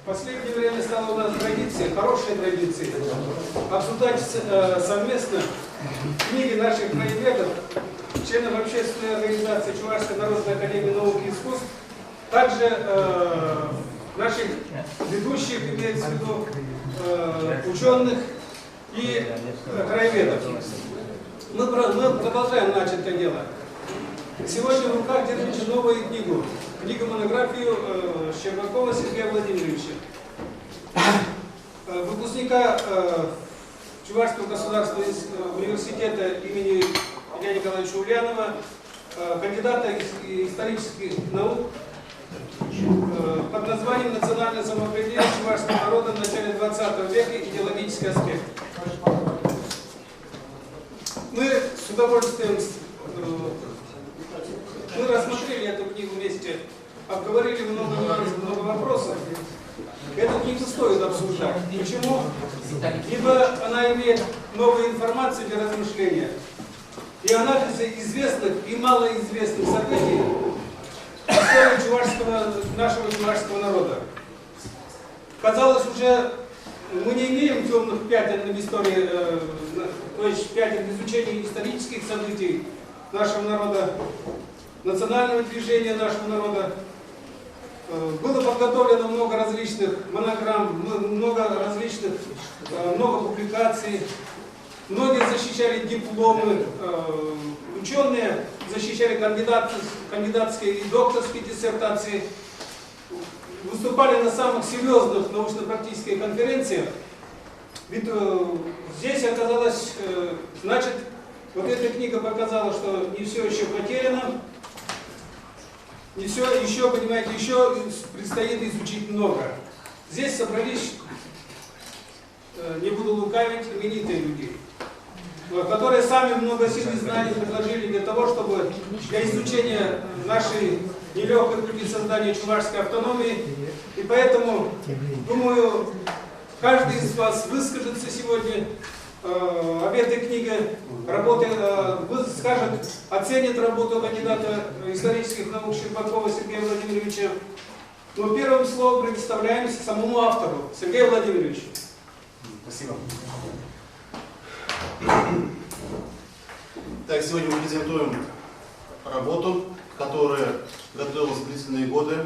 В последнее время стала у нас традиция, хорошая традиция, обсуждать совместно книги наших краеведов, членов общественной организации Чувашской народной академии наук и искусств, также наших ведущих, имеется в виду ученых и краеведов. Мы продолжаем начатое дело. Сегодня в руках держите новую книгу-монографию Щербакова Сергея Владимировича, выпускника Чувашского государственного университета имени Илья Николаевича Ульянова, кандидата исторических наук под названием «Национальное самоопределение чувашского народа в начале 20 века. Идеологический аспект». Мы с удовольствием рассмотрели эту книгу вместе, обговорили много вопросов. Эту книгу стоит обсуждать. Почему? Ибо она имеет новую информацию для размышления и анализа известных и малоизвестных событий в истории нашего чувашского народа. Казалось, уже мы не имеем темных пятен в истории, то есть пятен в изучении исторических событий нашего народа, национального движения нашего народа. Было подготовлено много различных монограмм, много публикаций. Многие защищали дипломы, ученые защищали кандидатские и докторские диссертации, выступали на самых серьезных научно-практических конференциях. Ведь здесь оказалось, значит, вот эта книга показала, что не все еще потеряно, не все еще, понимаете, еще предстоит изучить много. Здесь собрались, не буду лукавить, именитые люди, которые сами много сил и знаний предложили для того, чтобы для изучения нашей нелегкой пути создания чувашской автономии. И поэтому, думаю, каждый из вас выскажется сегодня об этой книге, скажет, оценит работу кандидата исторических наук Щербакова Сергея Владимировича. Но первым словом представляемся самому автору, Сергею Владимировичу. Спасибо. Так, сегодня мы презентуем работу, которая готовилась длительные годы.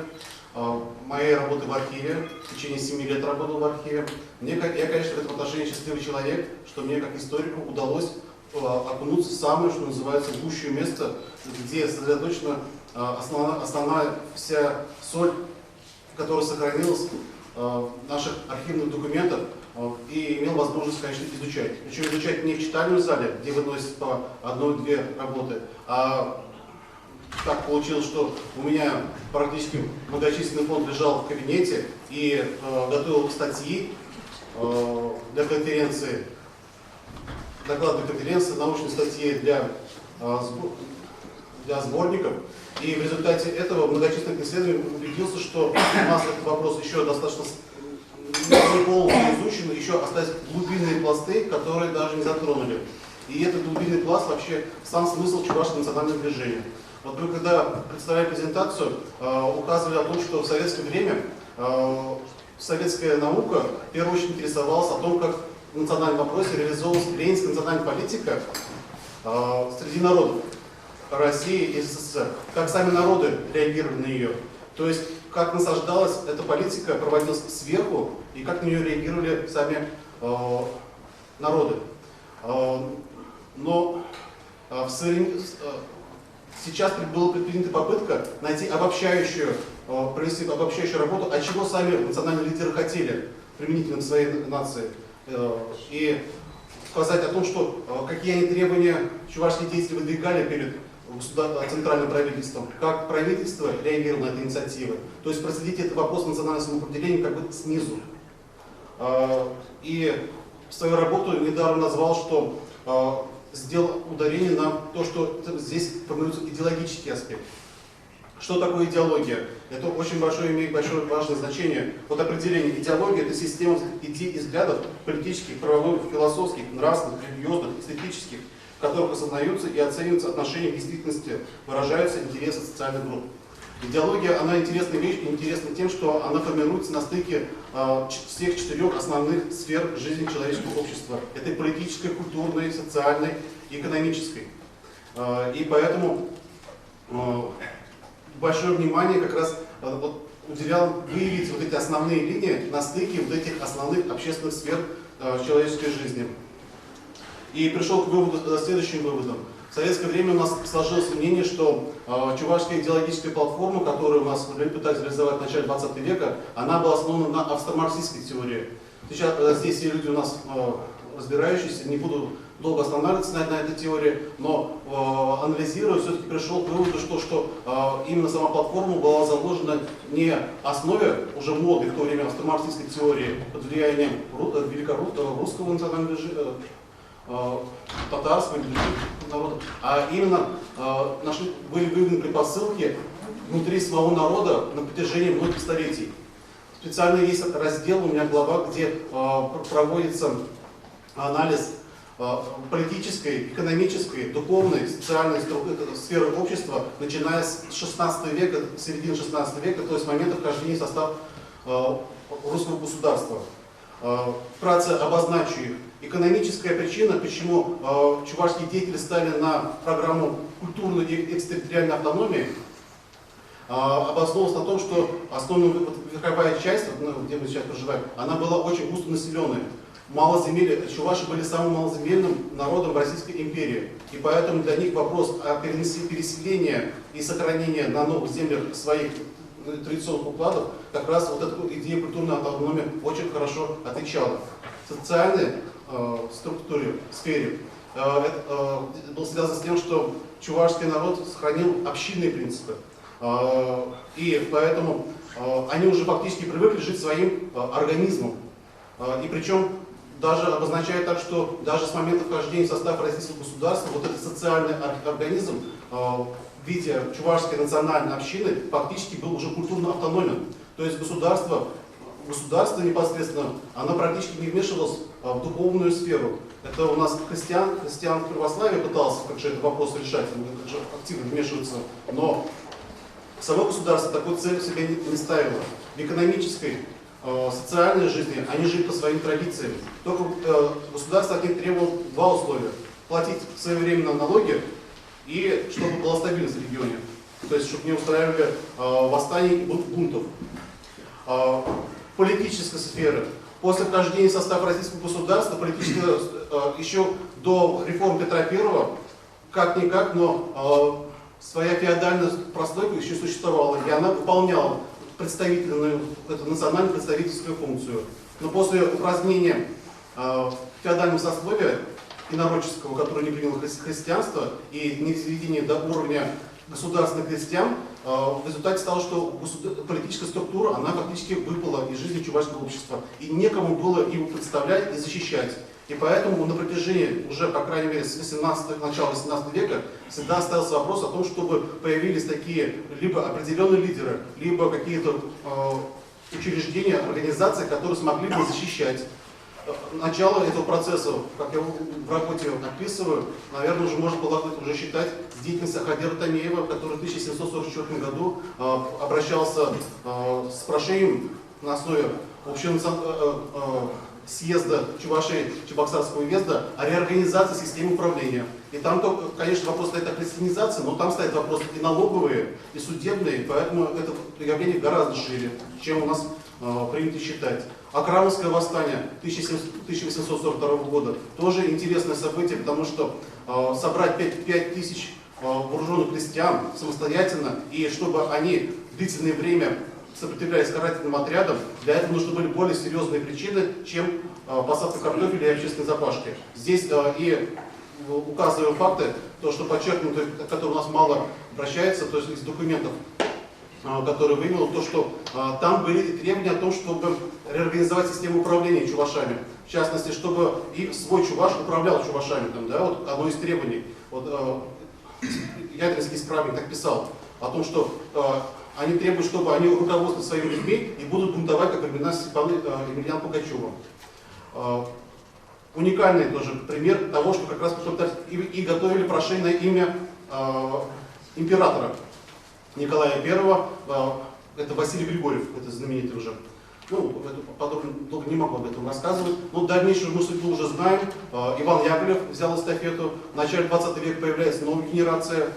Моей работы в архиве, в течение 7 лет работал в архиве. Я, конечно, в этом отношении счастливый человек, что мне, как историку, удалось окунуться в самое, что называется, гущее место, где сосредоточена основная вся соль, которая сохранилась в наших архивных документах, и имел возможность, конечно, изучать. Причем изучать не в читальном зале, где выносят по одной-две работы, а так получилось, что у меня практически многочисленный фонд лежал в кабинете и готовил статьи для конференции, доклады конференции, научные статьи для сборников. И в результате этого многочисленных исследований убедился, что у нас этот вопрос еще достаточно не полностью изучен, еще остались глубинные пласты, которые даже не затронули. И этот глубинный пласт вообще сам смысл чувашского национального движения. Вот мы когда представляли презентацию, указывали о том, что в советское время советская наука в первую очередь интересовалась о том, как в национальном вопросе реализовывалась ленинская национальная политика среди народов России и СССР, как сами народы реагировали на нее. То есть, как насаждалась эта политика, проводилась сверху, и как на нее реагировали сами народы. Но сейчас была предпринята попытка найти провести обобщающую работу, а чего сами национальные лидеры хотели применительно к своей нации. И сказать о том, что какие они требования чувашские деятели выдвигали перед центральным правительством, как правительство реагировало на эти инициативы. То есть проследить этот вопрос национального самоопределения как бы снизу. И свою работу недавно назвал, что сделал ударение на то, что здесь формируется идеологический аспект. Что такое идеология? Это очень имеет большое важное значение. Вот определение идеологии — это система идей и взглядов политических, правовых, философских, нравственных, религиозных, эстетических, в которых осознаются и оцениваются отношения к действительности, выражаются интересы социальных групп. Идеология, она интересная вещь, интересна тем, что она формируется на стыке всех 4 основных сфер жизни человеческого общества. Это и политической, культурной, социальной, и экономической. И поэтому большое внимание как раз уделял выявить вот эти основные линии на стыке вот этих основных общественных сфер человеческой жизни. И пришел к выводу, следующим выводом. В советское время у нас сложилось мнение, что чувашская идеологическая платформа, которую у нас пытались реализовать в начале 20 века, она была основана на австро-марксистской теории. Сейчас здесь все люди у нас разбирающиеся, не буду долго останавливаться на этой теории, но анализируя, все-таки пришел к выводу, что именно сама платформа была заложена не основе уже модной в то время австро-марксистской теории под влиянием великорусского национального движения, татарского народа, а именно были выведены предпосылки внутри самого народа на протяжении многих столетий. Специально есть раздел, у меня глава, где проводится анализ политической, экономической, духовной, социальной сферы общества, начиная с 16 века, середины 16 века, то есть момента вхождения в состав русского государства. Вкратце обозначу их. Экономическая причина, почему чувашские деятели стали на программу культурной и экстерриториальной автономии, обосновалась на том, что основная верховая часть, где мы сейчас проживаем, она была очень густо населенной. Чуваши были самым малоземельным народом в Российской империи. И поэтому для них вопрос о переселении и сохранении на новых землях своих традиционных укладов, как раз вот эту идею культурной автономии очень хорошо отвечала. В социальной структуре, сфере это было связано с тем, что чувашский народ сохранил общинные принципы. И поэтому они уже фактически привыкли жить своим организмом. И причем даже обозначает так, что даже с момента вхождения в состав российского государства вот этот социальный организм в виде чувашской национальной общины фактически был уже культурно автономен. То есть государство непосредственно, оно практически не вмешивалось в духовную сферу. Это у нас христиан православие пытался как же этот вопрос решать, как же активно вмешиваться, но само государство такой цели себе не ставило. В экономической, социальной жизни они жили по своим традициям. Только государство от них требовало 2 условия. Платить своевременно налоги и чтобы была стабильность в регионе. То есть, чтобы не устраивали восстаний и бунтов. Политической сферы. После вхождения в состав российского государства, еще до реформ Петра I, как-никак, но своя феодальная прослойка еще существовала, и она выполняла эту национальную представительскую функцию. Но после упразднения феодального сословия инородческого, которое не приняло христианство, и низведения до уровня государственных крестьян, в результате стало, что политическая структура, она фактически выпала из жизни чувашского общества. И некому было его представлять и защищать. И поэтому на протяжении уже, по крайней мере, с начала 18 века всегда остался вопрос о том, чтобы появились такие либо определенные лидеры, либо какие-то учреждения, организации, которые смогли бы защищать. Начало этого процесса, как я в работе описываю, наверное, уже можно было уже считать с деятельностью Ахадера Тамеева, который в 1744 году обращался с прошением на основе общего съезда Чувашии, Чебоксарского уезда о реорганизации системы управления. И там, конечно, вопрос стоит о христианизации, но там стоят вопросы и налоговые, и судебные, поэтому это явление гораздо шире, чем у нас принято считать. Акрамовское восстание 1842 года тоже интересное событие, потому что собрать 5000 вооруженных крестьян самостоятельно, и чтобы они длительное время сопротивлялись карательным отрядам, для этого нужны были более серьезные причины, чем посадка картофеля и общественной запашки. Здесь и указываем факты, то, что подчеркнуто, которые у нас мало обращается, то есть из документов, который вывел, то, что там были требования о том, чтобы реорганизовать систему управления чувашами. В частности, чтобы и свой чуваш управлял чувашами. Там, да, вот одно из требований. Вот, Ядринский справник так писал о том, что они требуют, чтобы они руководствовали своими людьми и будут бунтовать, как времена Степана Емельяна Пугачева. Уникальный тоже пример того, что как раз и готовили прошение на имя императора. Николая I, это Василий Григорьев, это знаменитый уже. Ну, подробно долго не могу об этом рассказывать. Но дальнейшую мы судьбу уже знаем. Иван Яковлев взял эстафету. В начале 20 века появляется новая генерация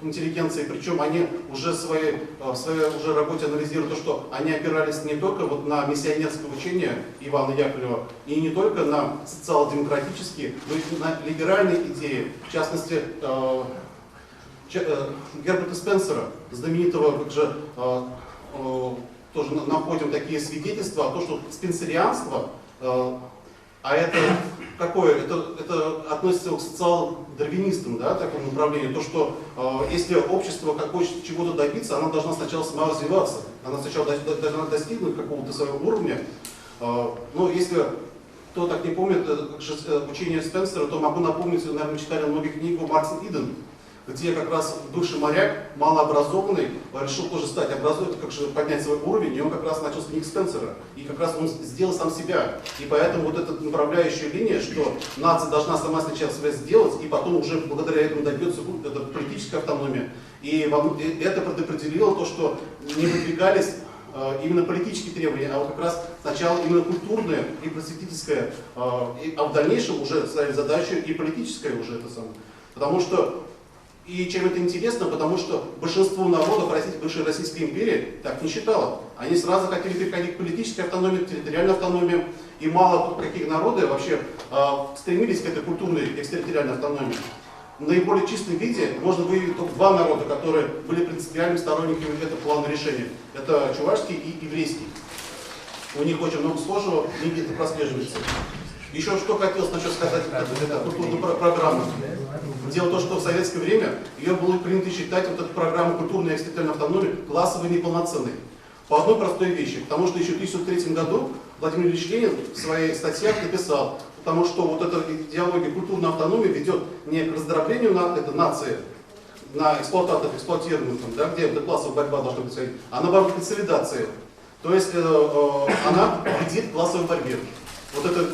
интеллигенции. Причем они уже в своей уже работе анализируют то, что они опирались не только вот на миссионерское учение Ивана Яковлева, и не только на социал-демократические, но и на либеральные идеи. В частности, Герберта Спенсера, знаменитого, как же, тоже находим такие свидетельства о том, что спенсерианство, а это какое? Это относится к социал-дарвинистам, да, такому направлению, то, что если общество хочет чего-то добиться, оно должно сначала саморазвиваться, оно сначала должна достигнуть какого-то своего уровня. Но если кто так не помнит учение Спенсера, то могу напомнить, наверное, читали многие книгу Мартин Иден, где как раз бывший моряк, малообразованный, решил тоже стать образованным, как же поднять свой уровень, и он как раз начал с книг Спенсера. И как раз он сделал сам себя. И поэтому вот эта направляющая линия, что нация должна сама сначала себя сделать, и потом уже благодаря этому добьется политическая автономия. И это предопределило то, что не выдвигались именно политические требования, а вот как раз сначала именно культурное и просветительское, а в дальнейшем уже ставили задачу и политическое уже это самое. Потому что и чем это интересно, потому что большинство народов бывшей Российской империи так не считало. Они сразу хотели переходить к политической автономии, к территориальной автономии. И мало какие народы вообще стремились к этой культурной экстерриториальной автономии. В наиболее чистом виде можно выявить только два народа, которые были принципиальными сторонниками этого плана решения. Это чувашский и еврейский. У них очень много схожего, и это прослеживается. Еще что хотелось насчет сказать, это культурную программу. Дело в том, что в советское время ее было принято считать, вот эту программу культурной и экстерриториальной автономии, классово неполноценной. По одной простой вещи, потому что еще в 1903 году Владимир Ильич Ленин в своих статьях написал, потому что вот эта идеология культурной автономии ведет не к раздроблению нации, на эксплуатируемых, да, где эта классовая борьба должна быть, а наоборот к консолидации. То есть она вредит классовой борьбе. Вот эта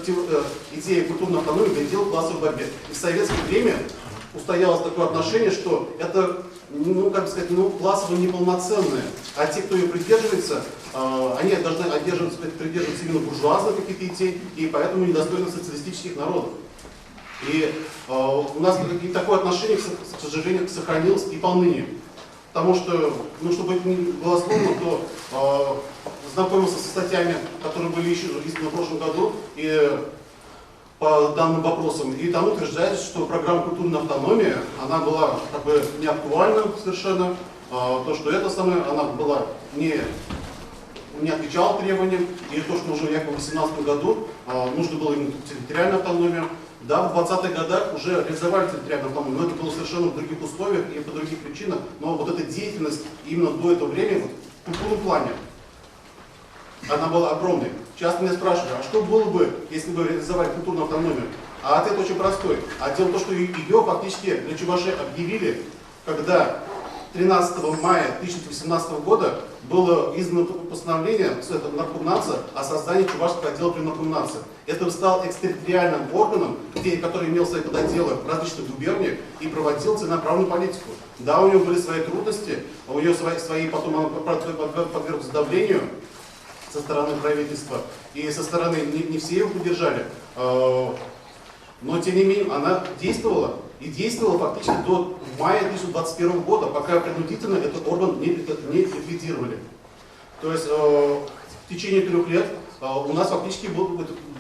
идея культурной автономии вредила классовой борьбе. И в советское время устоялось такое отношение, что это, ну, как сказать, ну, классово неполноценное. А те, кто ее придерживается, они должны придерживаться именно буржуазных каких-то идей, и поэтому недостойны социалистических народов. И у нас и такое отношение, к сожалению, сохранилось и поныне. Потому что, ну, чтобы это не было сложно, то знакомился со статьями, которые были еще в прошлом году, и по данным вопросам. И там утверждается, что программа культурной автономии, она была как бы не актуальна совершенно. То, что это самое, она была не отвечала требованиям, и то, что уже якобы в 2018 году нужно было именно территориальная автономия. Да, в 20-х годах уже реализовали территориальную автономию, но это было совершенно в других условиях и по других причинам. Но вот эта деятельность именно до этого времени, вот, в культурном плане, она была огромной. Часто меня спрашивают, а что было бы, если бы реализовали культурную автономию? А ответ очень простой. А дело в том, что ее фактически для Чувашии объявили, когда 13 мая 2018 года было издано постановление Наркомнадзора о создании Чувашского отдела при Наркомнадзоре. Это стал экстерриториальным органом, который имел свои подотделы в различных губерниях и проводил целенаправленную политику. Да, у него были свои трудности, у нее свои потом она подверглась давлению со стороны правительства, и со стороны не все его поддержали. Но тем не менее она действовала. И действовала фактически до мая 2021 года, пока принудительно этот орган не ликвидировали. То есть в течение 3 лет у нас фактически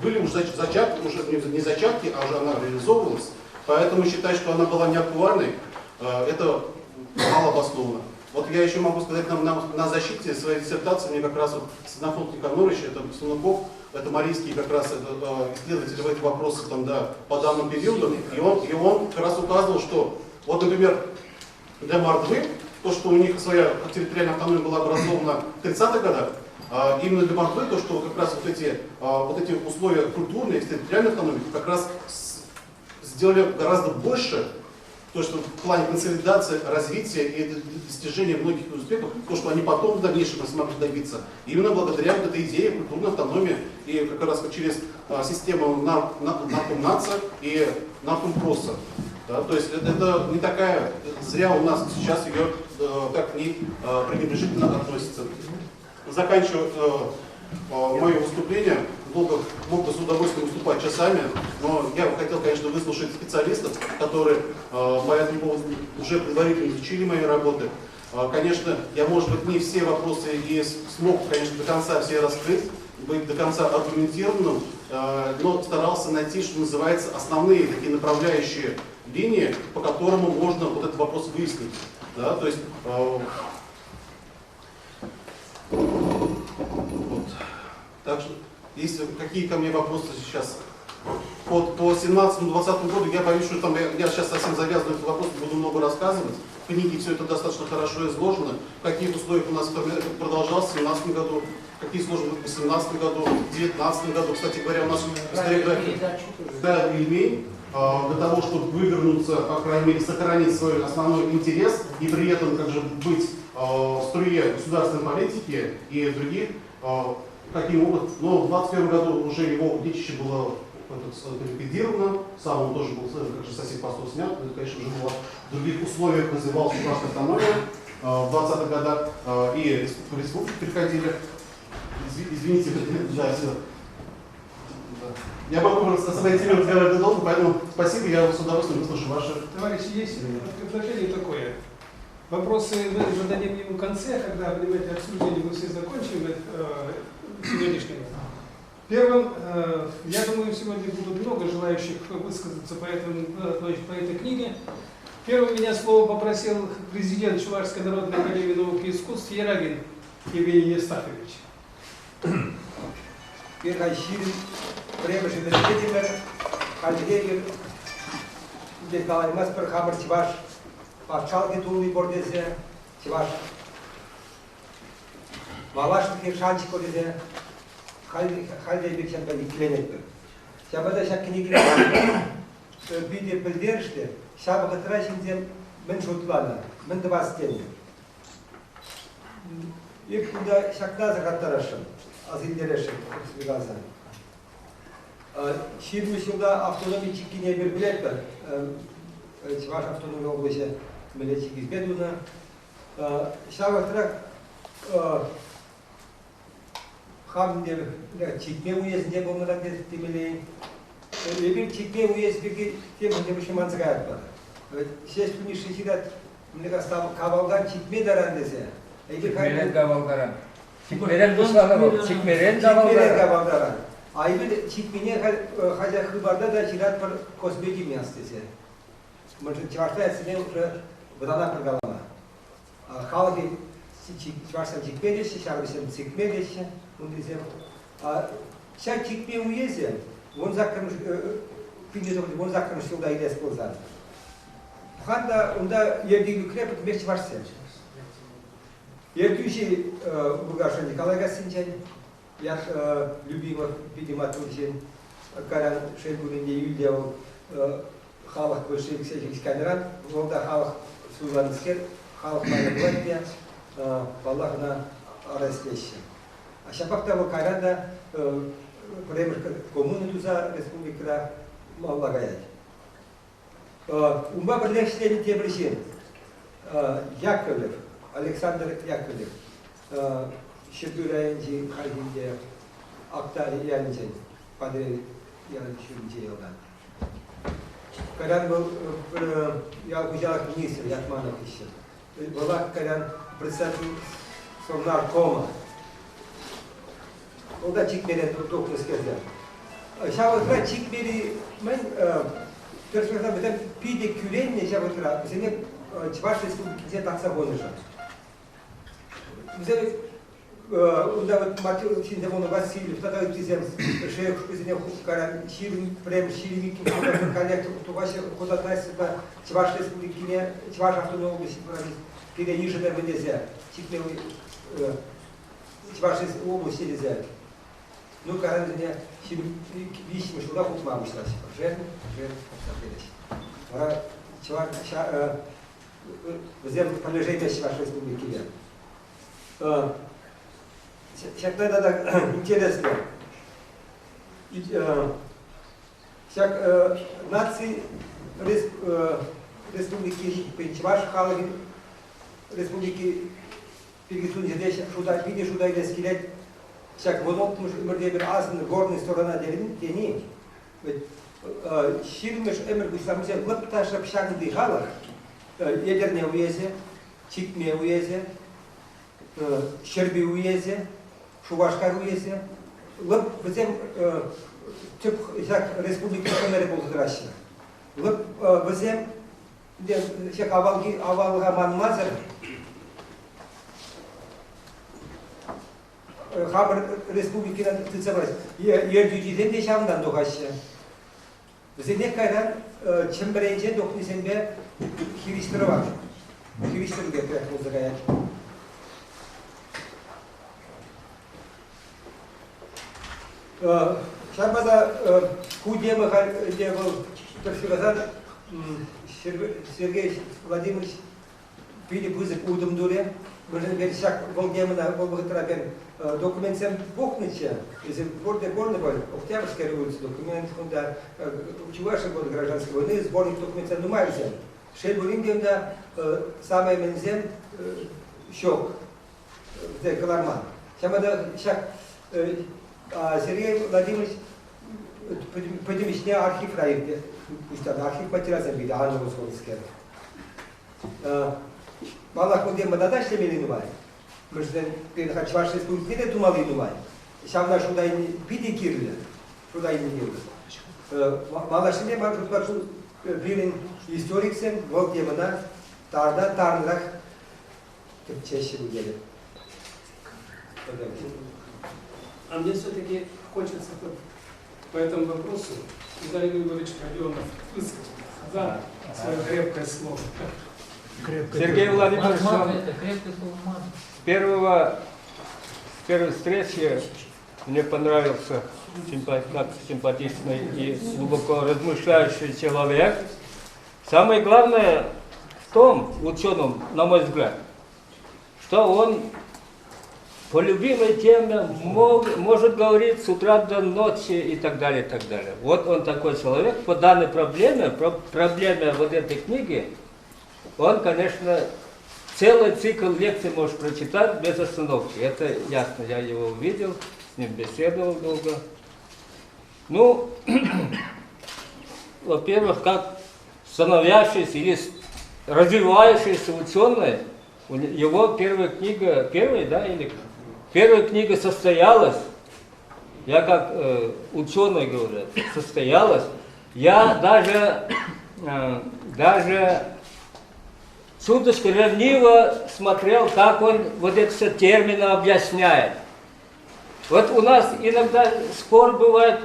были уже зачатки, уже не зачатки, а уже она реализовывалась. Поэтому считать, что она была неактуальной, это мало обосновано. Вот я еще могу сказать, на защите своей диссертации мне как раз вот Синофонт Никонорович, это Сунаков, это марийский как раз исследователь в эти вопросы там, да, по данному периоду, и он как раз указывал, что вот, например, для Мордвы, то, что у них своя территориальная автономия была образована в 30-х годах, именно для Мордвы, то, что как раз вот эти условия культурной и территориальной автономии как раз сделали гораздо больше, то, что в плане консолидации, развития и достижения многих успехов, то, что они потом в дальнейшем смогли добиться, именно благодаря вот этой идее культурной автономии и как раз через систему Наркомнадзора и Наркомпроса. Да? То есть это не такая, зря у нас сейчас ее так к ней пренебрежительно относится. Заканчиваю мое выступление. Долго мог бы с удовольствием выступать часами, но я бы хотел, конечно, выслушать специалистов, которые по этому поводу уже предварительно изучили мои работы. Конечно, я, может быть, не все вопросы и смог, конечно, до конца все раскрыть, быть до конца аргументированным, но старался найти, что называется, основные такие направляющие линии, по которым можно вот этот вопрос выяснить. Да? То есть, вот. Так что, если какие ко мне вопросы сейчас по 17-20 году, я боюсь, что там я сейчас совсем завязан этот вопрос, буду много рассказывать. В книге все это достаточно хорошо изложено. В каких условиях у нас продолжалось в 2017 году, какие сложности в 2018 году, в 2019 году. Кстати говоря, у нас в историографии ремень для того, чтобы вывернуться, по крайней мере, сохранить свой основной интерес и при этом как же быть в струе государственной политики и других. Каким образом? Но в 2021 году уже его детище было ликвидировано, сам он тоже был, как же сосед постов снят, это, конечно, уже было в других условиях, называлась государственная автономия в 20-х годах, и в республику переходили. Извините, да, все. Я могу просто с этими разговаривать долго, поэтому спасибо, я с удовольствием выслушаю ваши. Товарищи, есть предложение такое. Вопросы мы зададим ему в конце, когда, понимаете, обсуждение мы все закончим сегодняшнего. Первым, я думаю, сегодня будут много желающих высказаться по этой книге. Первым меня слово попросил президент Чувашской народной академии наук и искусств Ерагин Евгений Евстафович. Халдейбек шампан икленетті. Шабада шак кенекле биде білдерішті, шабы ғытыра жемден мін жұтланы, мін дыбастен. Ек күнда шакна зағаттарашын, азилдерешін, күпсібігазын. Шермеш жылда автономия чеккене бір білетті, Чуваш автономия облысы мілетчик избедуна. Шабы ғытыра Хамдер чекме уездінде болмадан демелейін. Егер чекме уездегі тем демеші мансығайып бар. Шеш күні шешірат, мұнығы қабалған чекме даран десе. Чекмерен қабалдаран. Чекмерен дұсқаны бұл. Чекмерен қабалдаран. Айбір чекмене қажа қыбарда да жират бір косметимияс десе. Мұншы чавашта әсіне уже бұдана қырғалана. Халығы чаваштан чекме деші, шағырышын чекме деші. Шак чекме уезе, он закрымыш жылда илес болзан. Ханда онда ердегі крепет мерч варсен. Ертуші Бугаша Николай Гасинчен, як любимых Пидиматурчен, Каран Шельгуринде Юлдеу, Халах Квышик Сехиксканеран, Волда Халах Суланскер, Халах Майна Баллахна Араслещен. А шапакта во Каранда премьер коммуны туза республикада маллагаят. Умба бірлестен тебрішен Яковлев, Александр Яковлев, Шетурайынжи Харгинде, Актари Янжен, Падре Яншуринже елдан. Каран был ялгужалак министр Ятманов еще. Была Каран председатель Совнаркома. Ода чекмерен тоқтың скерді. Шабытыра чекмері, мен персонаждан бітен пиде күренне шабытыра, біздене Чуваш республикасында тақса қоныша. Бізде онда Матеус Синдемон Васильев, тогда дизем шеф президент Каран Ширин, прем Ширин, коллектор, Туваши, куда тайсыба Чуваш республикасында, Чуваш автономной области, пиде ежедер венезе, чекмері Чуваш области венезе. Ну, карантине висимость туда хоть маму шлась. Жертв, обсуждались. Чувак, взял полежение вашей республики. Сейчас тогда интересно. Сейчас нации республики Чуваш халыгы республики Пиргизун жерде шуда биде шуда ile скелет шак водотмуш өмірде бір азын горный сторона дени ширмеш эмер гусамзе лыпта шапшаңды халык Ядерне уезе, Чикме уезе, Щерби уезе, Шувашкар уезе, лып бізем түп республика көмері болды Россия. Лып бізем шек авалға манмазыр, Хамыр республикадан тыцамыз, ердюдиден де шамдан доғашы. Бізде қайдан чембіренже доқнесенбе хиристері бар. Хиристерге керек болса қаян. Шамбада худемы был Тарсиразан Сергей Владимирович Филипп Вызык Удымдуре. Можем говорить, шаг Волгемана, Волготрабен документсем Бухныча, если горный был, Октябрьская революция, документ, когда Чуваши года гражданской войны, сборник документов Нумайзем. Шельбурингемда самый мензем щек, где Каларман. Шамада шаг Сергей Владимирович поднимешня архив раевде, пусть там архив материалов вида, а не русское. Малах Волгема дадаш ли мели Нумай? Мы же Чуваш республики не думали Нумай. Шамна шуда и биди кирли, шуда и не кирли. Малах шине мажут бачу билин историксен, Волгемана, тарда, тарнрах, чаще выделили. А мне все-таки хочется по этому вопросу Виталий Григорьевич Родионов высказать за свое крепкое слово. Сергей Владимирович, с первой встречи мне понравился симпатичный и глубоко размышляющий человек. Самое главное в том, ученым, на мой взгляд, что он по любимой теме может говорить с утра до ночи и так далее, и так далее. Вот он такой человек. По данной проблеме вот этой книги, он, конечно, целый цикл лекций может прочитать без остановки. Это ясно, я его увидел, с ним беседовал долго. Ну, во-первых, как становящийся или развивающийся ученый, его первая книга состоялась, я как ученый говорю, состоялась, я даже чуточку ревниво смотрел, как он вот это все термины объясняет. Вот у нас иногда спор бывает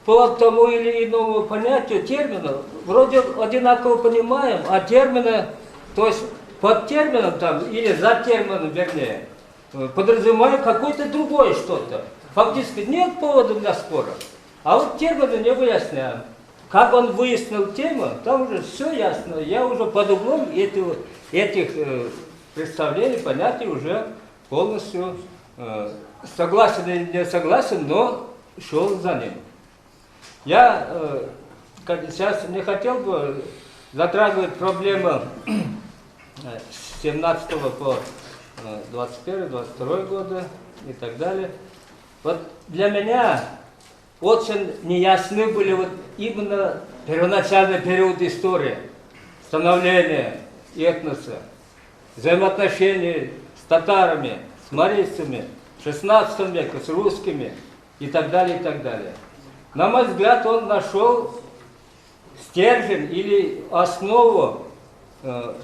по тому или иному понятию терминов. Вроде одинаково понимаем, а термины, то есть под термином там, или за термином, вернее, подразумеваем какое-то другое что-то. Фактически нет повода для спора. А вот термины не выясняем. Как он выяснил тему, там уже все ясно. Я уже под углом этих представлений, понятий уже полностью согласен или не согласен, но шел за ним. Я сейчас не хотел бы затрагивать проблему с 17 по 21-22 годы и так далее. Вот для меня очень неясны были вот именно первоначальный период истории, становления этноса, взаимоотношений с татарами, с марийцами, в 16 веке, с русскими и так далее, и так далее. На мой взгляд, он нашел стержень или основу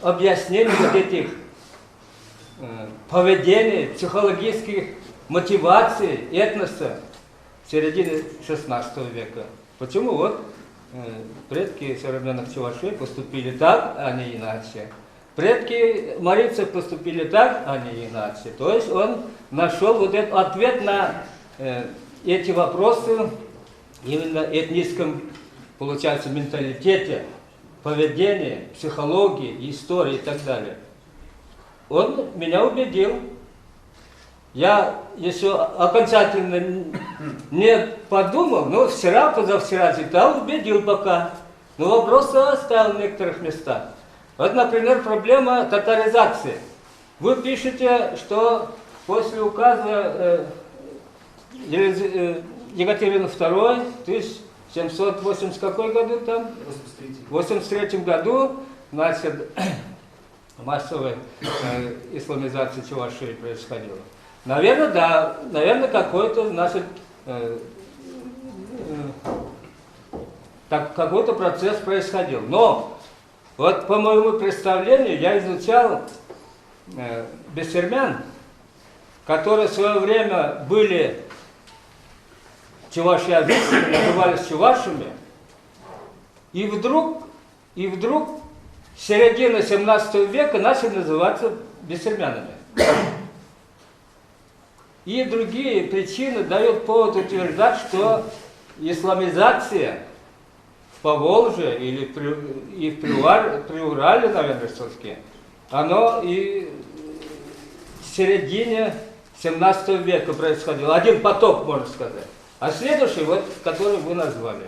объяснения вот этих поведений, психологических мотиваций этноса в середине 16 века. Почему? Вот предки современных чувашей поступили так, а не иначе. Предки марийцев поступили так, а не иначе. То есть он нашел вот этот ответ на эти вопросы именно этническом, получается, менталитете, поведении, психологии, истории и так далее. Он меня убедил. Я еще окончательно не подумал, но вчера, позавчера читал, убедил пока. Но вопросы оставил в некоторых местах. Вот, например, проблема татаризации. Вы пишете, что после указа Екатерины II, 1780 какой году там? 83 году, значит, массовая исламизация Чувашии происходила. Наверное, да, наверное, какой-то, значит, какой-то процесс происходил. Но вот по моему представлению я изучал бессермян, которые в свое время были чувашоязычными, назывались чувашами, и вдруг с середины 17 века начали называться бессермянами. И другие причины дают повод утверждать, что исламизация в Поволжье или в Приурале, наверное, все-таки, оно и в середине 17 века происходило. Один поток, можно сказать. А следующий, вот, который вы назвали.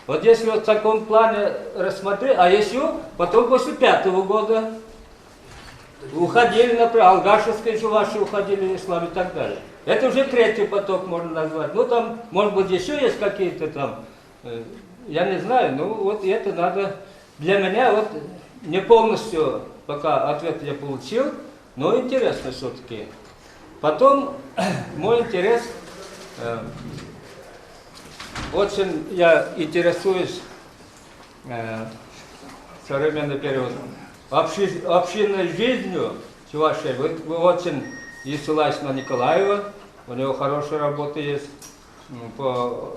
Вот если вот в таком плане рассмотреть, а еще потом после 5-го года уходили, например, Алгашевские чуваши уходили в ислам и так далее. Это уже третий поток можно назвать. Ну там, может быть, еще есть какие-то там, я не знаю, ну вот это надо, для меня вот не полностью пока ответ я получил, но интересно все-таки. Потом мой интерес, очень я интересуюсь современный период общинной жизнью Чувашии. Вы очень и ссылаюсь на Николаева, у него хорошая работа есть по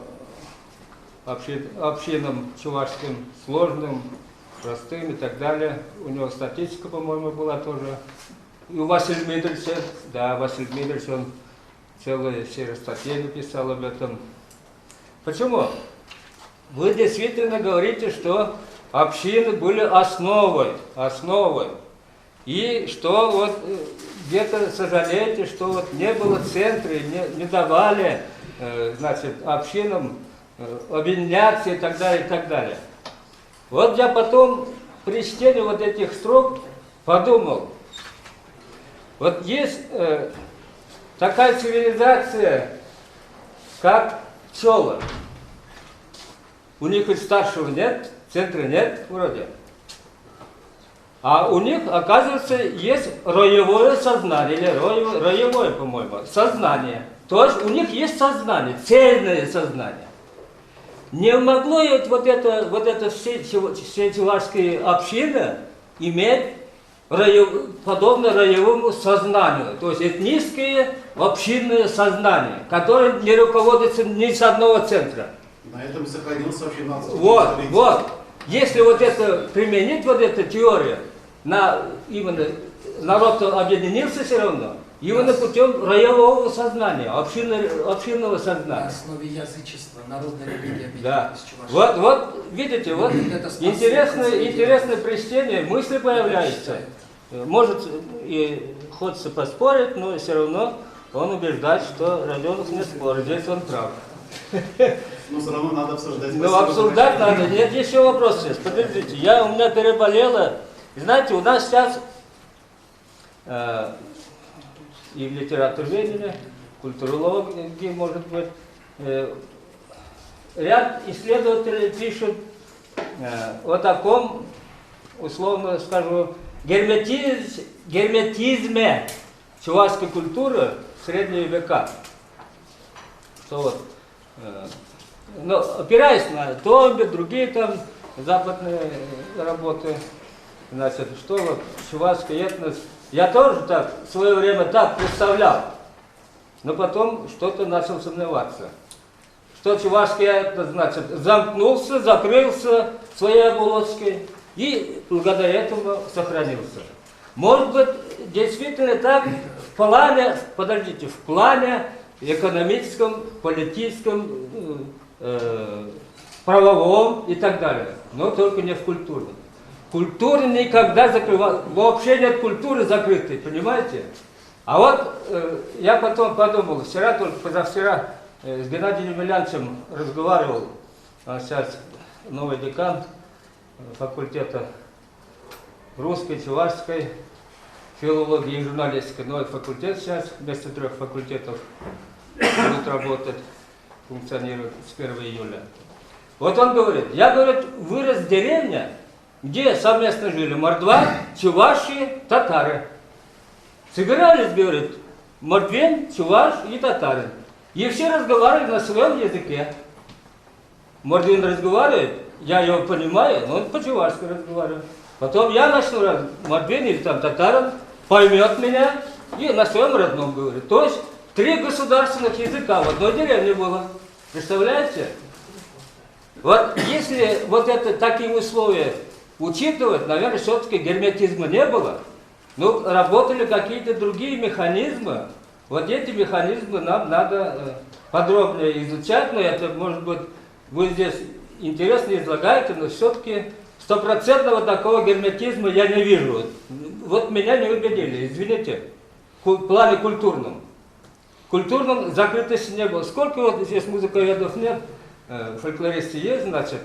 общинам чувашским, сложным, простым и так далее. У него статистика, по-моему, была тоже. И у Василия Дмитриевича, да, Василий Дмитриевич, он целые серии статей написал об этом. Почему? Вы действительно говорите, что общины были основой. И что вот где-то сожалеете, что вот не было центра, не давали, значит, общинам объединяться и так далее, и так далее. Вот я потом при чтении вот этих строк подумал, вот есть такая цивилизация, как пчелы. У них ведь старшего нет, центра нет вроде. А у них, оказывается, есть роевое сознание, или роевое, по-моему, сознание. То есть у них есть сознание, цельное сознание. Не могло вот это все чувашские общины иметь подобно роевому сознанию. То есть этническое общинное сознание, которое не руководится ни с одного центра. На этом сохранился вообще нация. Вот. Если вот это применить, вот эту теорию, именно народ объединился все равно, именно путем роевого сознания, общинного сознания. На основе язычества, народной религии Да. Чувашии. Вот, видите, вот интересное прочтение, мысли появляются. Может, и хочется поспорить, но все равно он убеждает, что Родионов не спорит, здесь он прав. Но все равно надо обсуждать. Ну, обсуждать надо. Нет, еще вопрос сейчас. Подождите, у меня переболело. Знаете, у нас сейчас и в литературоведении, культурологии, может быть, ряд исследователей пишут о таком, условно скажу, герметизме чувашской культуры в средние века. Что вот, но опираясь на Томби, другие там западные работы, значит, что вот чувашский этнос, я тоже так в свое время так представлял, но потом что-то начал сомневаться. Что чувашский этнос, значит, замкнулся, закрылся своей оболочкой и благодаря этому сохранился. Может быть, действительно так в плане экономическом, политическом, правовом и так далее, но только не в культурном. Культура никогда закрывалась, вообще нет культуры закрытой, понимаете? А вот я потом подумал, позавчера с Геннадием Емельяновичем разговаривал, он сейчас новый декан, факультета русской, чувашской, филологии и журналистики. Новый факультет сейчас вместо 3 факультетов будут работать, функционируют с 1 июля. Вот он говорит, я, говорит, вырос в деревне, где совместно жили мордва, чуваши, татары. Собирались, говорит, мордвин, чуваш и татарин. И все разговаривали на своем языке. Мордвин разговаривает, я его понимаю, но он по-чувашски разговаривает. Потом я начну, мордвин или там татарин поймет меня и на своем родном говорит. То есть 3 государственных языка в одной деревне было. Представляете? Вот если вот это такие условия учитывать, наверное, все-таки герметизма не было. Ну, работали какие-то другие механизмы. Вот эти механизмы нам надо подробнее изучать, но это, может быть, вы здесь интересно излагаете, но все-таки стопроцентного такого герметизма я не вижу. Вот меня не убедили, извините, в плане культурном. В культурном закрытости не было. Сколько вот здесь музыковедов нет, фольклористы есть, значит,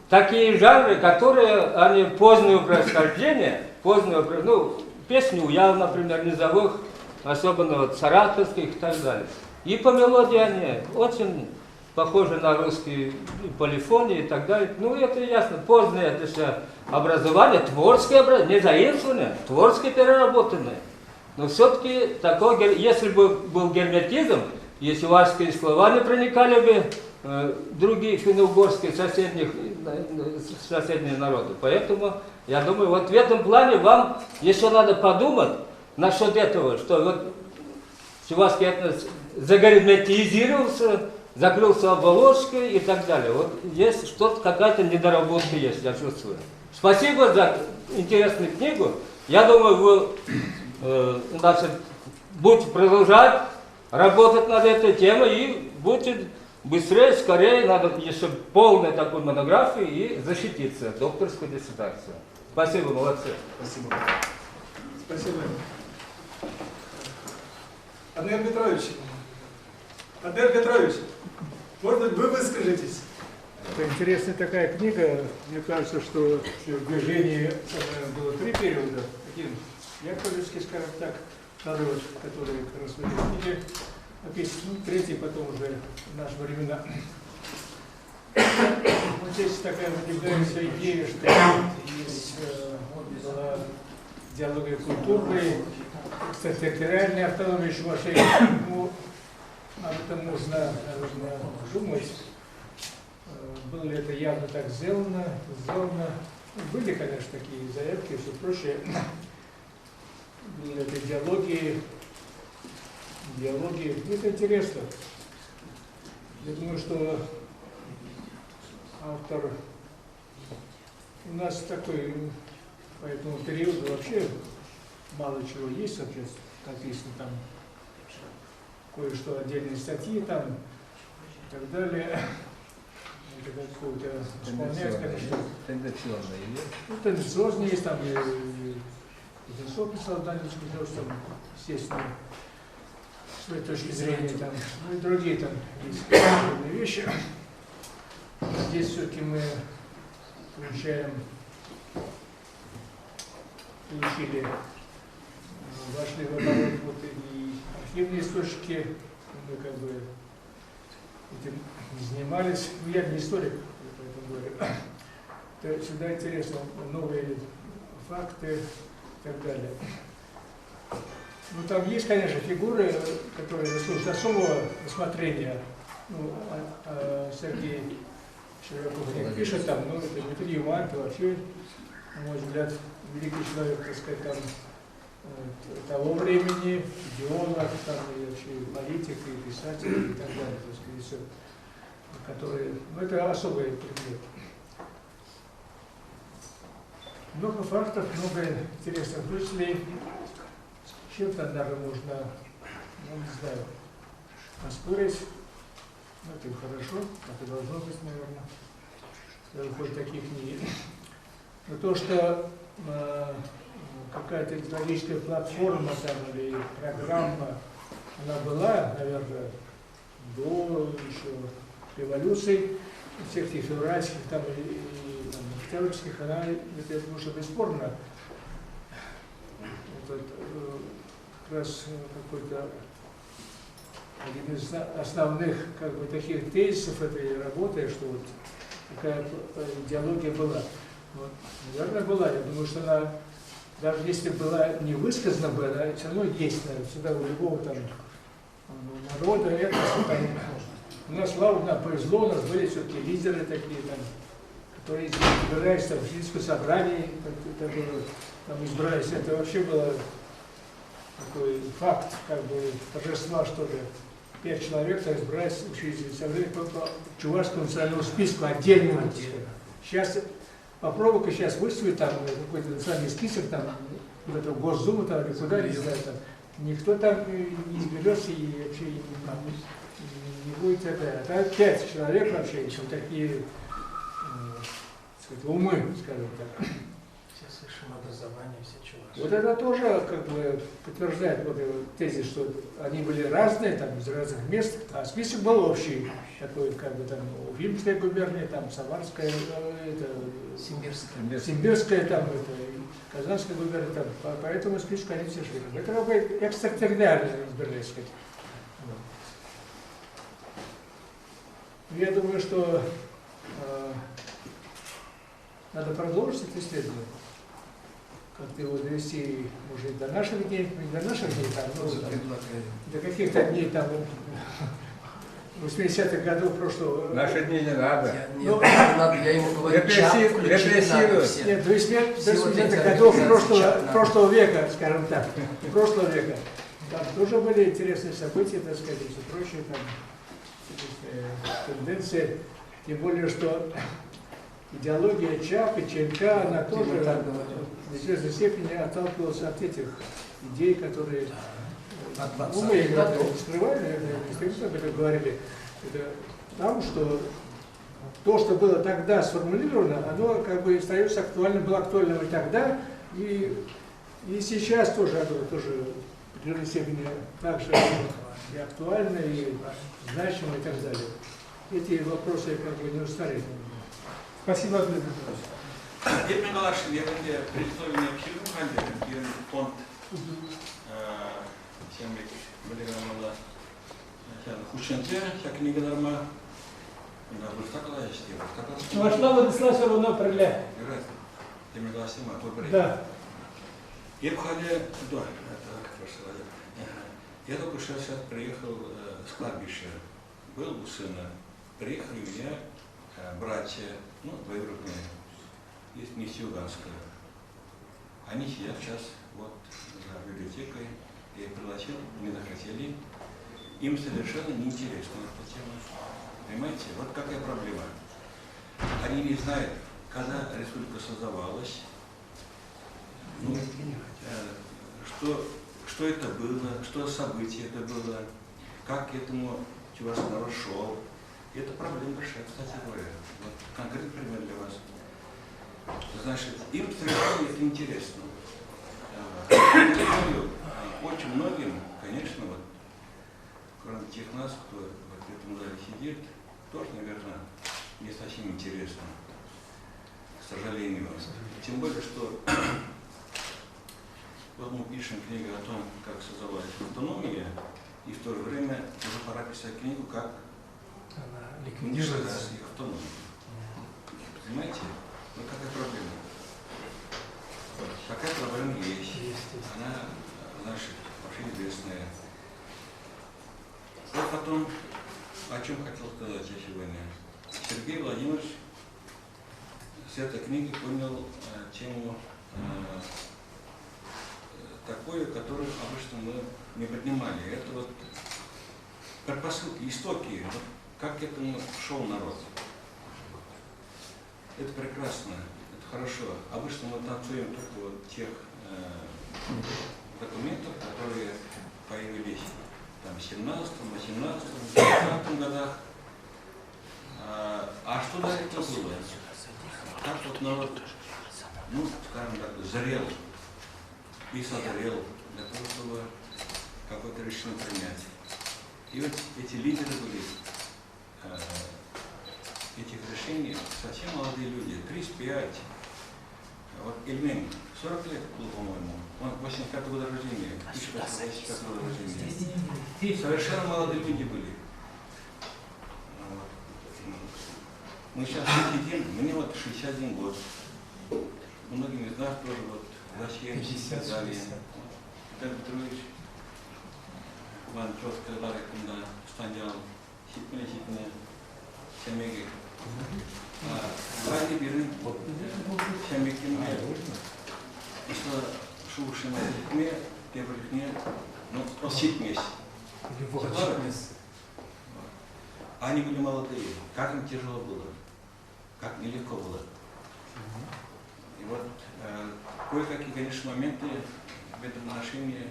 такие жанры, которые, они позднего происхождения, ну, песни уяв, например, низовых, особенно вот саратовских и так далее. И по мелодии они очень похожи на русские полифонии и так далее. Ну, это ясно, позднее это все образование, творческое образование, не заимствованное, творческое переработанное. Но все-таки такой, если бы был герметизм, если чувашские слова не проникали бы другие финно-угорские соседние народы. Поэтому, я думаю, вот в этом плане вам еще надо подумать насчет этого, что вот чувашский этнос загерметизировался, закрылся оболочкой и так далее. Вот есть что-то, какая-то недоработка есть, я чувствую. Спасибо за интересную книгу. Я думаю, вы значит, будете продолжать работать над этой темой и будете быстрее, скорее, надо еще полной такой монографии и защититься, докторскую диссертацию. Спасибо, молодцы. Спасибо. Спасибо. Андрей Петрович, может быть, вы выскажетесь? Это интересная такая книга. Мне кажется, что в движении было 3 периода. Один яковлевский, скажем так, народ, который как раз в этой книге описан, третий потом уже в наши времена. Вот здесь такая выдвигается идея, что есть была диалогия культурной, территориальная автономия чувашей. Ну, об этом можно, наверное, думать. Было ли это явно так сделано? Были, конечно, такие заявки и все прочее. Были ли это идеологии. Это интересно. Я думаю, что автор у нас такой, по этому периоду вообще мало чего есть вообще написано там. Кое-что отдельные статьи там и так далее. Это какое-то исполнять, конечно. Тенденциозные есть? Ну, тенденциозные есть, там и Кузнецов писал, Данил Кузнецов, там, естественно, с своей точки зрения, там, ну и другие там есть разные вещи. Здесь все-таки мы получили, вошли в оборот вот и архивные источники, мы как бы этим не занимались. Ну, я не историк, поэтому говорю. Это всегда интересно, новые факты и так далее. Ну, там есть, конечно, фигуры, которые заслуживают особого рассмотрения. Ну, Сергей Широков не пишет там, ну, это Дмитрий Иванов, вообще, на мой взгляд, великий человек, так сказать, там, того времени, идеолог, там, и вообще политик, и писатель, и так далее, так сказать, все, которые, ну, это особый предмет. Много фактов, много интересных мыслей. Чем-то даже можно, ну, не знаю, поспорить. Ну, это хорошо, так и должно быть, наверное, когда выходят такие книги. Но то, что какая-то идеологическая платформа там, или программа, она была, наверное, до еще революции, всех этих февральских там, и там, октябрьских, она, это, я думаю, что бесспорно, вот, как раз какой-то один из основных как бы, таких тезисов этой работы, что вот такая идеология была. Вот, наверное, была. Я думаю, что она, даже если была не высказана бы, она все равно есть, наверное, всегда у любого там народа, этноса, там, у нас, слава, нам повезло, у нас были все-таки лидеры такие, там, которые избирались там, в Финском собрании, там избрались. Это вообще было такой факт, как бы торжества, что ли. 5 человек там избрались учредителей собрания по Чувашскому национальному списку отдельному. Сейчас попробуй-ка сейчас выставить там какой-то национальный список, там, в эту Госдуму там, или куда, не знаю, там. Никто там не изберется и вообще не будет это. Это 5 человек вообще, еще такие сказать, умы, скажем так. Все с высшим образованием, все чуваши. Вот это тоже как бы подтверждает вот этот тезис, что они были разные, там, из разных мест, а список был общий, такой, как бы там Уфимская губерния, там Самарская, это, Симбирская, там, это, Казанская губерния, там, по этому списку они все шли. Это как бы экстерриториально избирались, сказать. Я думаю, что надо продолжить это исследование. Как-то его довести, может, до наших дней, не до наших дней, там, ну, до каких-то дней, там, 80-х годов прошлого. Наши дни не надо. Я ему говорю, Репрессируют. Нет, до 80-х годов прошлого века, скажем так, прошлого века. Там тоже были интересные события, так сказать, и все прочее, там, тенденции. Тем более, что идеология ЧАП и ЧНК, она тоже в известной степени отталкивалась от этих идей, которые мы не скрывали, это об этом говорили. Это потому, что то, что было тогда сформулировано, оно как бы остается актуальным, было актуальным и тогда, и сейчас тоже оно тоже в определенной степени также и актуально, и значимо, и так далее. Эти вопросы как бы не устарели. Спасибо, Дмитрий Петрович. Деп мен қалашын ерінде представление пішірдің қанды, ерін фонд сенбек білігірамала хушенте, книгаларма, Бурстакала, Вошла Владислав все равно проля. Деп мен қалашын ма, той Да. Я бхали, да, это как ваш человек. Я только что сейчас приехал с кладбища, был у сына, приехали у меня братья, ну, двоюродные, есть миссия Уганская. Они сидят сейчас вот за библиотекой, я их пригласил, не захотели. Им совершенно неинтересна эта тема. Понимаете, вот какая проблема. Они не знают, когда республика создавалась, ну, что это было, что событие это было, как к этому чувашский народ шел. Это проблема большая, кстати говоря. Вот конкретный пример для вас. Значит, им совершенно это интересно. Очень многим, конечно, вот, кроме тех нас, кто в этом зале сидит, тоже, наверное, не совсем интересно. К сожалению. Тем более, что вот мы пишем книгу о том, как создавалась автономия, и в то же время уже пора писать книгу, как ликвидировать их автономию. Понимаете? Ну какая проблема? Такая проблема есть. Она, значит, вообще известная. Вот потом, о чем хотел сказать я сегодня. Сергей Владимирович с этой книги понял тему такую, которую обычно мы не поднимали. Это вот предпосылки, истоки, вот как к этому шел народ. Это прекрасно, это хорошо. Обычно мы танцуем только вот тех документов, которые появились там, в 17-м, 18-м, 20-м годах. А что до этого было? Как вот народ, ну, скажем так, зрел и созрел для того, чтобы какое-то решение принять. И вот эти лидеры были этих решений совсем молодые люди, 35. Вот Ильмин, 40 лет был, по-моему, он 85 года рождения, 1985 года рождения. Совершенно молодые люди были. Вот. Мы сейчас сидим, мне вот 61 год. Многим из нас тоже вот зачем сказали. Виталий Петрович, Ван четко ларекunda стоял, сипне, семеги. Вали бирин, семекиме, что шушина сипне, тебрихне, ну сипнесь. Они были молодые, как им тяжело было, как нелегко было. И вот кое-какие, конечно, моменты в этом отношении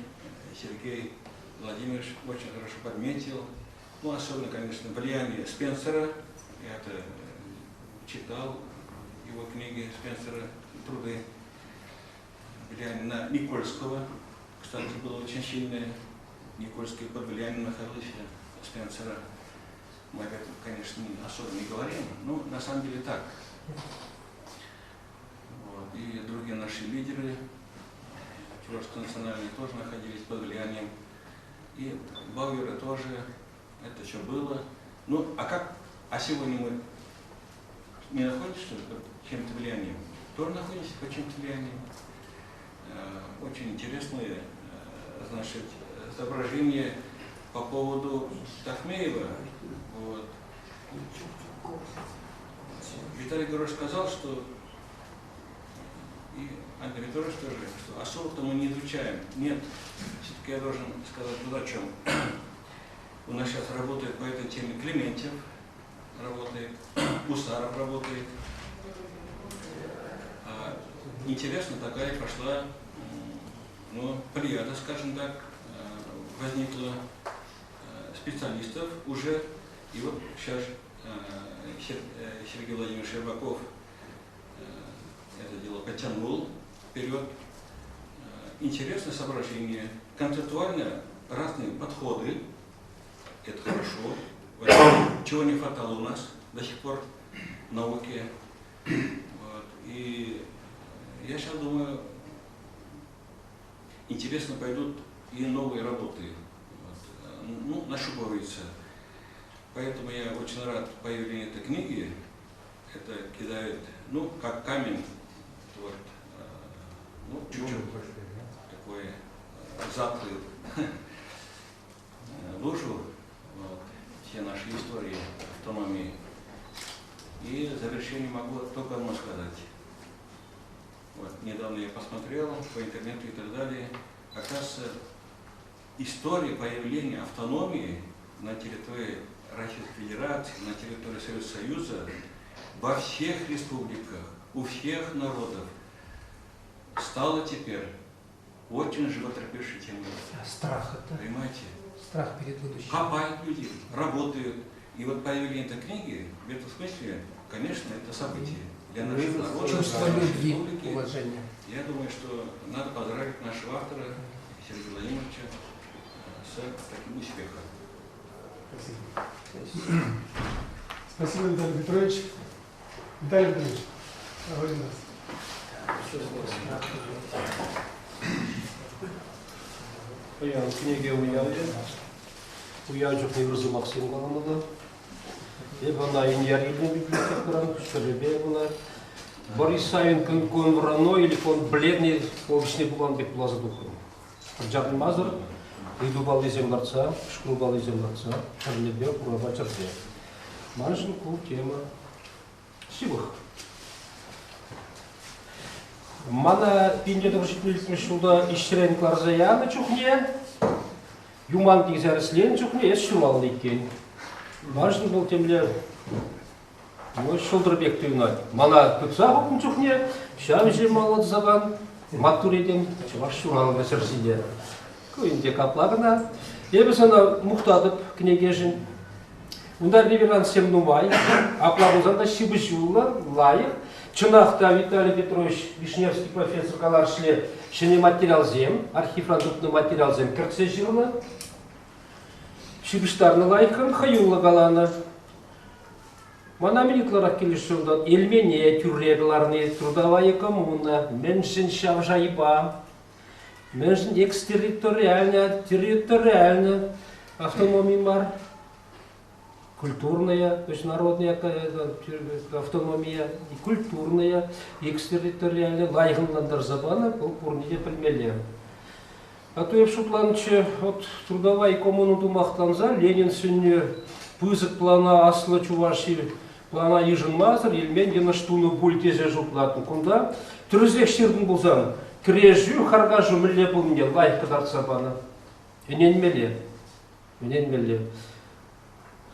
Сергей Владимирович очень хорошо подметил. Ну, особенно, конечно, влияние Спенсера. Я это читал, его книги Спенсера, труды. Влияние на Никольского, кстати, было очень сильное. Никольский под влиянием находился Спенсера. Мы об этом, конечно, особо не говорим, но на самом деле так. Вот. И другие наши лидеры, Чувашские национальные, тоже находились под влиянием. И Бауэра тоже, это что было. Ну, а сегодня мы не находимся, что ли, под чем-то влиянием? Тоже находимся под чем-то влиянием. Очень интересные, значит, соображения по поводу Тахмеева. Вот. Виталий Георгиевич сказал, что и Андрей Петрович тоже, что особо-то мы не изучаем. Нет, все-таки я должен сказать вот о чем. У нас сейчас работает по этой теме Клементьев, работает, Усаров работает. Интересно, такая пошла, ну, плеяда, скажем так, возникла специалистов уже. И вот сейчас Сергей Владимирович Щербаков это дело потянул вперед. Интересное соображение, концептуально разные подходы, это хорошо. Вот, чего не хватало у нас до сих пор в науке. Вот. И я сейчас думаю, интересно пойдут и новые работы. Вот. Ну, нащупывается. Поэтому я очень рад появлению этой книги. Это кидает, ну, как камень, вот, ну, чуть-чуть такой заплыв лужу, вот, все наши истории автономии. И в завершение могу только одно сказать. Вот, недавно я посмотрел по интернету и так далее. Оказывается, история появления автономии на территории Российской Федерации, на территории Советского Союза, во всех республиках, у всех народов стала теперь очень животрепещущей темой. Страх это. Понимаете? Страх перед будущим. Копают люди, работают. И вот появление этой книги, в этом смысле, конечно, это событие для наших народов, Чувство для нашей любви, республики. уважения. Я думаю, что надо поздравить нашего автора Сергея Владимировича с таким успехом. Спасибо. Спасибо, Виталий Петрович. Виталий Петрович, говори нас. Yani kniga uyanacak nevrozu maksimum alanında. Bana иньяридный библиотекаран, Шеребе была. Борис Савин кон врано или кон бледный, обычный булан деп була за духом. Джабли Мазар, иду балы земларца, шкру балы земларца, Шерлебе, Кураба Черде. Маншинку тема сивых. Мана пинде довршительный шуда ишрен кларзаяна чухне, юман тигзарслен чухне, эс шумал ликен. Важно был темле, ну шолдырбек тюнать. Мана тутса хокум чухне, шам же молод заган, матуриден, чуваш шумал на сердце. Куинде каплагана, ебесана мухтадып книгежин. Ундар реверанс всем нумай, аплабузанда шибышула, лайық. Чынақта Виталий Петрович Вишневский профессор Каларшле шене материал зем, архив рандутный материал зем кіртсе жирна. Шибыштарны лайықын хаюла галана. Мана минутларак келишилдан Эльмене, Тюррегларны, Трудовая коммуна, Меншин Шавжайба, Меншин экстерриториальная, территориальная автономия бар, культурная, то есть народная автономия, и культурная, и экстерриториальная, лайгынландар забаны, бұл пурниде пілмелер. А то я в шутланче от трудовая коммуна думақтанза, Ленин сүйне пызык плана аслы чуваши, плана ежін мазыр, елмен ена штуны бультезе жуплатын. Кунда түрізек шердің бұлзан, крежу, харгажу мүлле бұлмне, лайк кадар сабаны. Енен меле.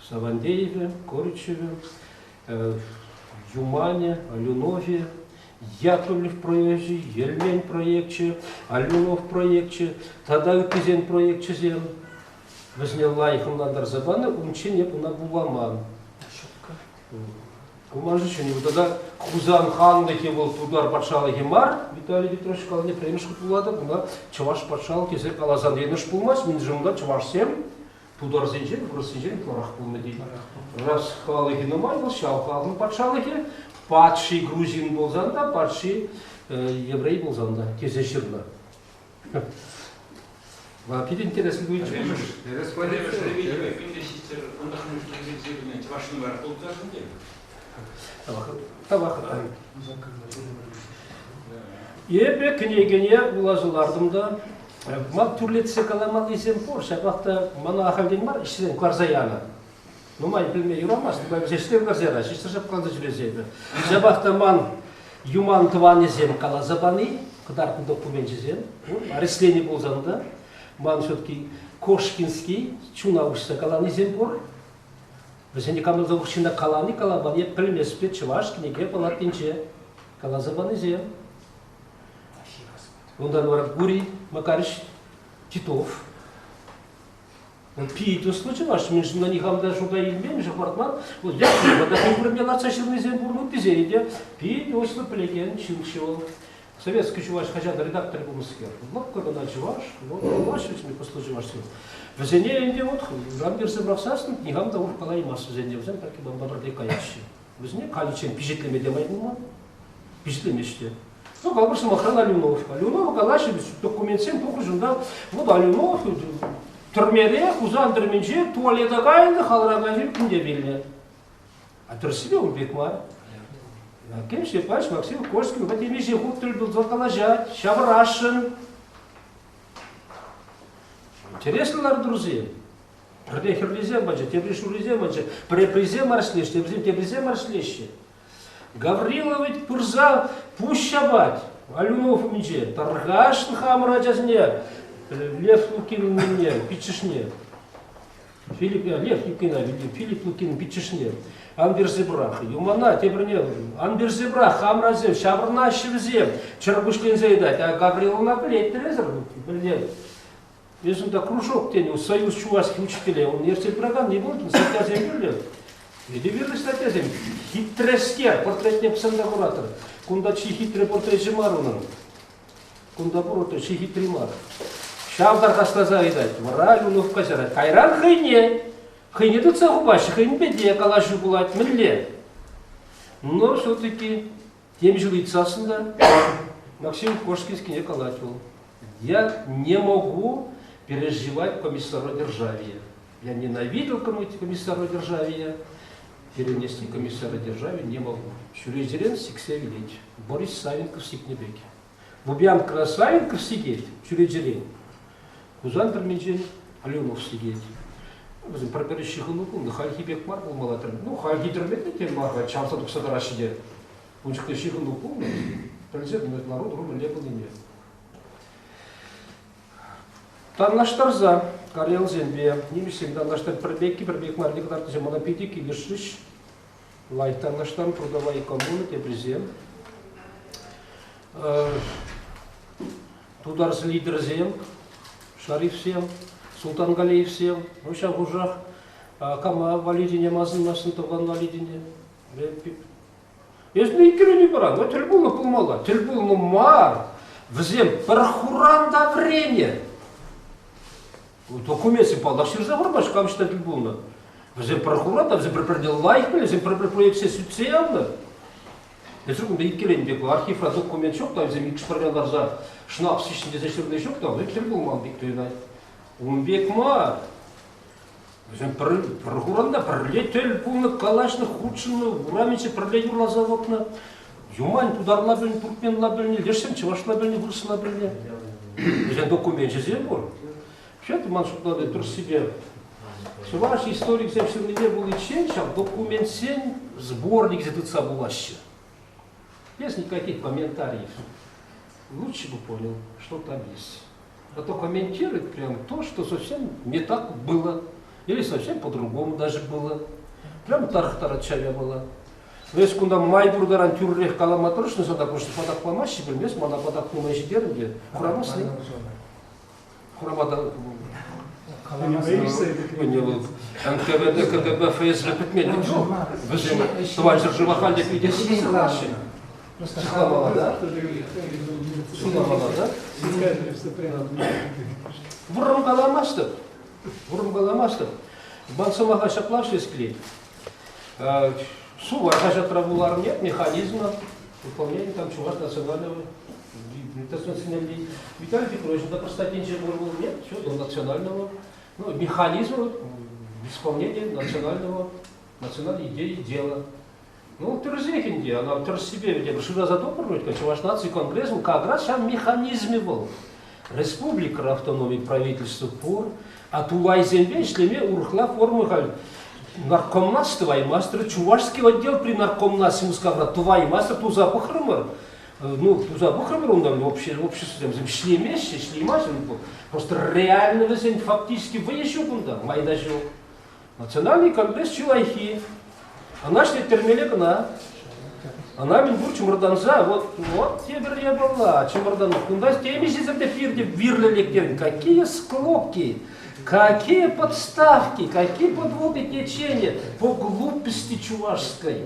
Савандееве, Коричеве, Юмане, Алюнове, Яковлев проекте, Ельмень проекте, Алюнов проекте, тогда Кизен проекте зем. Возняла их на забаны, умчение на буламан. Кумажичи, тогда Кузан Ханлихи был удар патшалы Гемар, Виталий Петрович Калани, премешку пулада, бuna чаваш патшал, кизе калазан енеш пулмас, минжумда чаваш сем, тудар зенжен, гросенжен, кларах пулмеди. Раз Халихи намай был, шал Халхин патшалихи, падший грузин был занда, падший еврей был занда, кизе ширна. Вапит интересно будет. Епе княгине улазылардымда, мал түрлетсе каламал десем пор, шабақта мана ахалден бар, ішсен кварзаяна. Ну, май білмей юрамас, бай зештен кварзаяна, шешті шапқанды жүрезейді. Шабақта ман юман тваны зем калазабаны, кыдартын документ жезем, арестлений болзанда, ман все-таки Кошкинский, чунаушса каланы зем пор, Везде камыл учина калани калабани пельмеспе чуваш книге палатинче калазабани зе. Ондан вар Гурий Макарич Титов. Он пиет случай ваш, между на них амда жуда ильмен, жапартман. Вот я когда пример на царственный зембурну пизеиде, пиет осло плеген чинчил. Советский чуваш хотя редактор был скер. Вот когда на чуваш, вот ваш мне послужил ваш. В зене инде вот, рамбир собрался, не гам того калай массу зене, взял так и бомбар декающий. В зене каличен пижитлеме демайнума, пижитлеме что. Ну, как охрана Алюнов. Алюнов калаши документсен покужунда, вот Алюнов түрмеде кузан түрменше туалета кайында халрагажи күнде белне. А түрсибе он бекмар. Кемше паш Максим Кошкин в этой меже худ был закалажать, шабрашин. Интересно, друзья. Прехерлизе баджа, тебрешуризе баджа, препризе маршлеш, тебризе маршлеше. Гаврилович пурза пущабать, Алюнов мече, торгаш хамра жазне, Лев Лукин мне, Пичешне. Лев Лукин, Филипп Лукин, Пичешне. Анберзебрах, Юмана, Тебрне, Анберзебрах, Хамразев, Шаврнашевзем, Чарбушкин заедать, а Гавриловна, блядь, Терезер, блядь. Если он кружок тянул, союз чувашских учителей, он университет программ не будет, он статья земли. Или верный статья земли. Хитрескер, портретный псандакуратор. Кунда чи хитрый портрет Жемаруна. Кунда портрет чи хитрый мар. Шавдар хаста заедать, мораль унув казера. Кайран хайне. Хайне тут загубаши, хайне беде, калашу булать, милле. Но все-таки тем же лицасында Максим Кошкинский не калачил. Я не могу переживать комиссародержавие. Я ненавидел комиссародержавие, перенести комиссародержавие не могу. Чурезерен Сиксе Велич, Борис Савенков Сикнебеки. Лубянка Савенков Сигеть, Чурезерен. Кузан Терминджен, Алюнов Сигеть. Проперещи хунуку, на Хальхи Бекмар был малатер. Ну, Хальхи Терминджен, тем марга, чамса тут садарашиде. Унчик тещи хунуку, президент народ, рубль не был и нет. Таннаштарза, Карел Зенбе, немесе Таннаштар пробеки, пробег марлик, тем монопедики, лишиш, лайк Таннаштан, трудовая коммуна, Тебрезем. Тударс лидер Зем, Шариф Сем, Султан Галиев Сем, Рушах Ужах, Кама Валидине, Мазын Масын, Тоган Валидине. Если не кирю не пора, но тельбулна полмала, тельбулна мар, взем, пархуран даврение. Документ симпал, да все же заборбаш, как считать тельбулна. Взем прокуратор, взем предел лайкали, взем проекция специально. Я думаю, да и келен архив документ жоқ, там взем экспертиялар за шнапс ішінде зашырды жоқ, там вектор болман бектойнай. Умбек ма. Взем прокуранда прилетел полный калашных худшины, урамиче прилетел на заводна. Юмань туда лабельни, туркмен лабельни, лешем чеваш лабельни, вырс лабельни. Взем документ же зембор. Все-таки маншут надо тур себе. Ваш историк взем все не был и ченчал, документ 7, сборник задыца булаще. Без никаких комментариев. Лучше бы понял, что там есть. А то комментирует прям то, что совсем не так было. Или совсем по-другому даже было. Прям тархтарачавя было. Но если куда майбурдаран тюррех каламатрушный задак, потому что подак помощи, без мана подак помощи дерби, хурамасный. Хурамада. НКВД, КГБ, ФСБ, предметы. Товарищ Живахальдик видит наши. Сухомала, да? Сухомала, да? Вурмгаламастов. Вурмгаламастов. Бансамаха шаплаши склей. Сува хажатравулар нет механизма выполнения там чего-то национального. Виталий Петрович, на простоте ничего нет, что до национального. Ну, механизма исполнения национальной идеи дела. Ну, Терзехинди, она в себе, где шуда задопорнуть, как ваш наций конгресс, как раз там механизме был. Республика автономии правительства пор, а тулай земле, шлеме урхла формы наркомнас, твой мастер, чувашский отдел при наркомнасе, мускавра, твой мастер, туза похромер. Ну, туза похромер, он там общество, шлеме, просто реально фактически выезжал он там, майдажил. Национальный конгресс Чулайхи. Она шли термелегна. Она минбур чумарданза, вот тебе я была, чумарданов. Кунда теми же запирди вирлелектен. Какие склопки, какие подставки, какие подводы течения по глупости чувашской.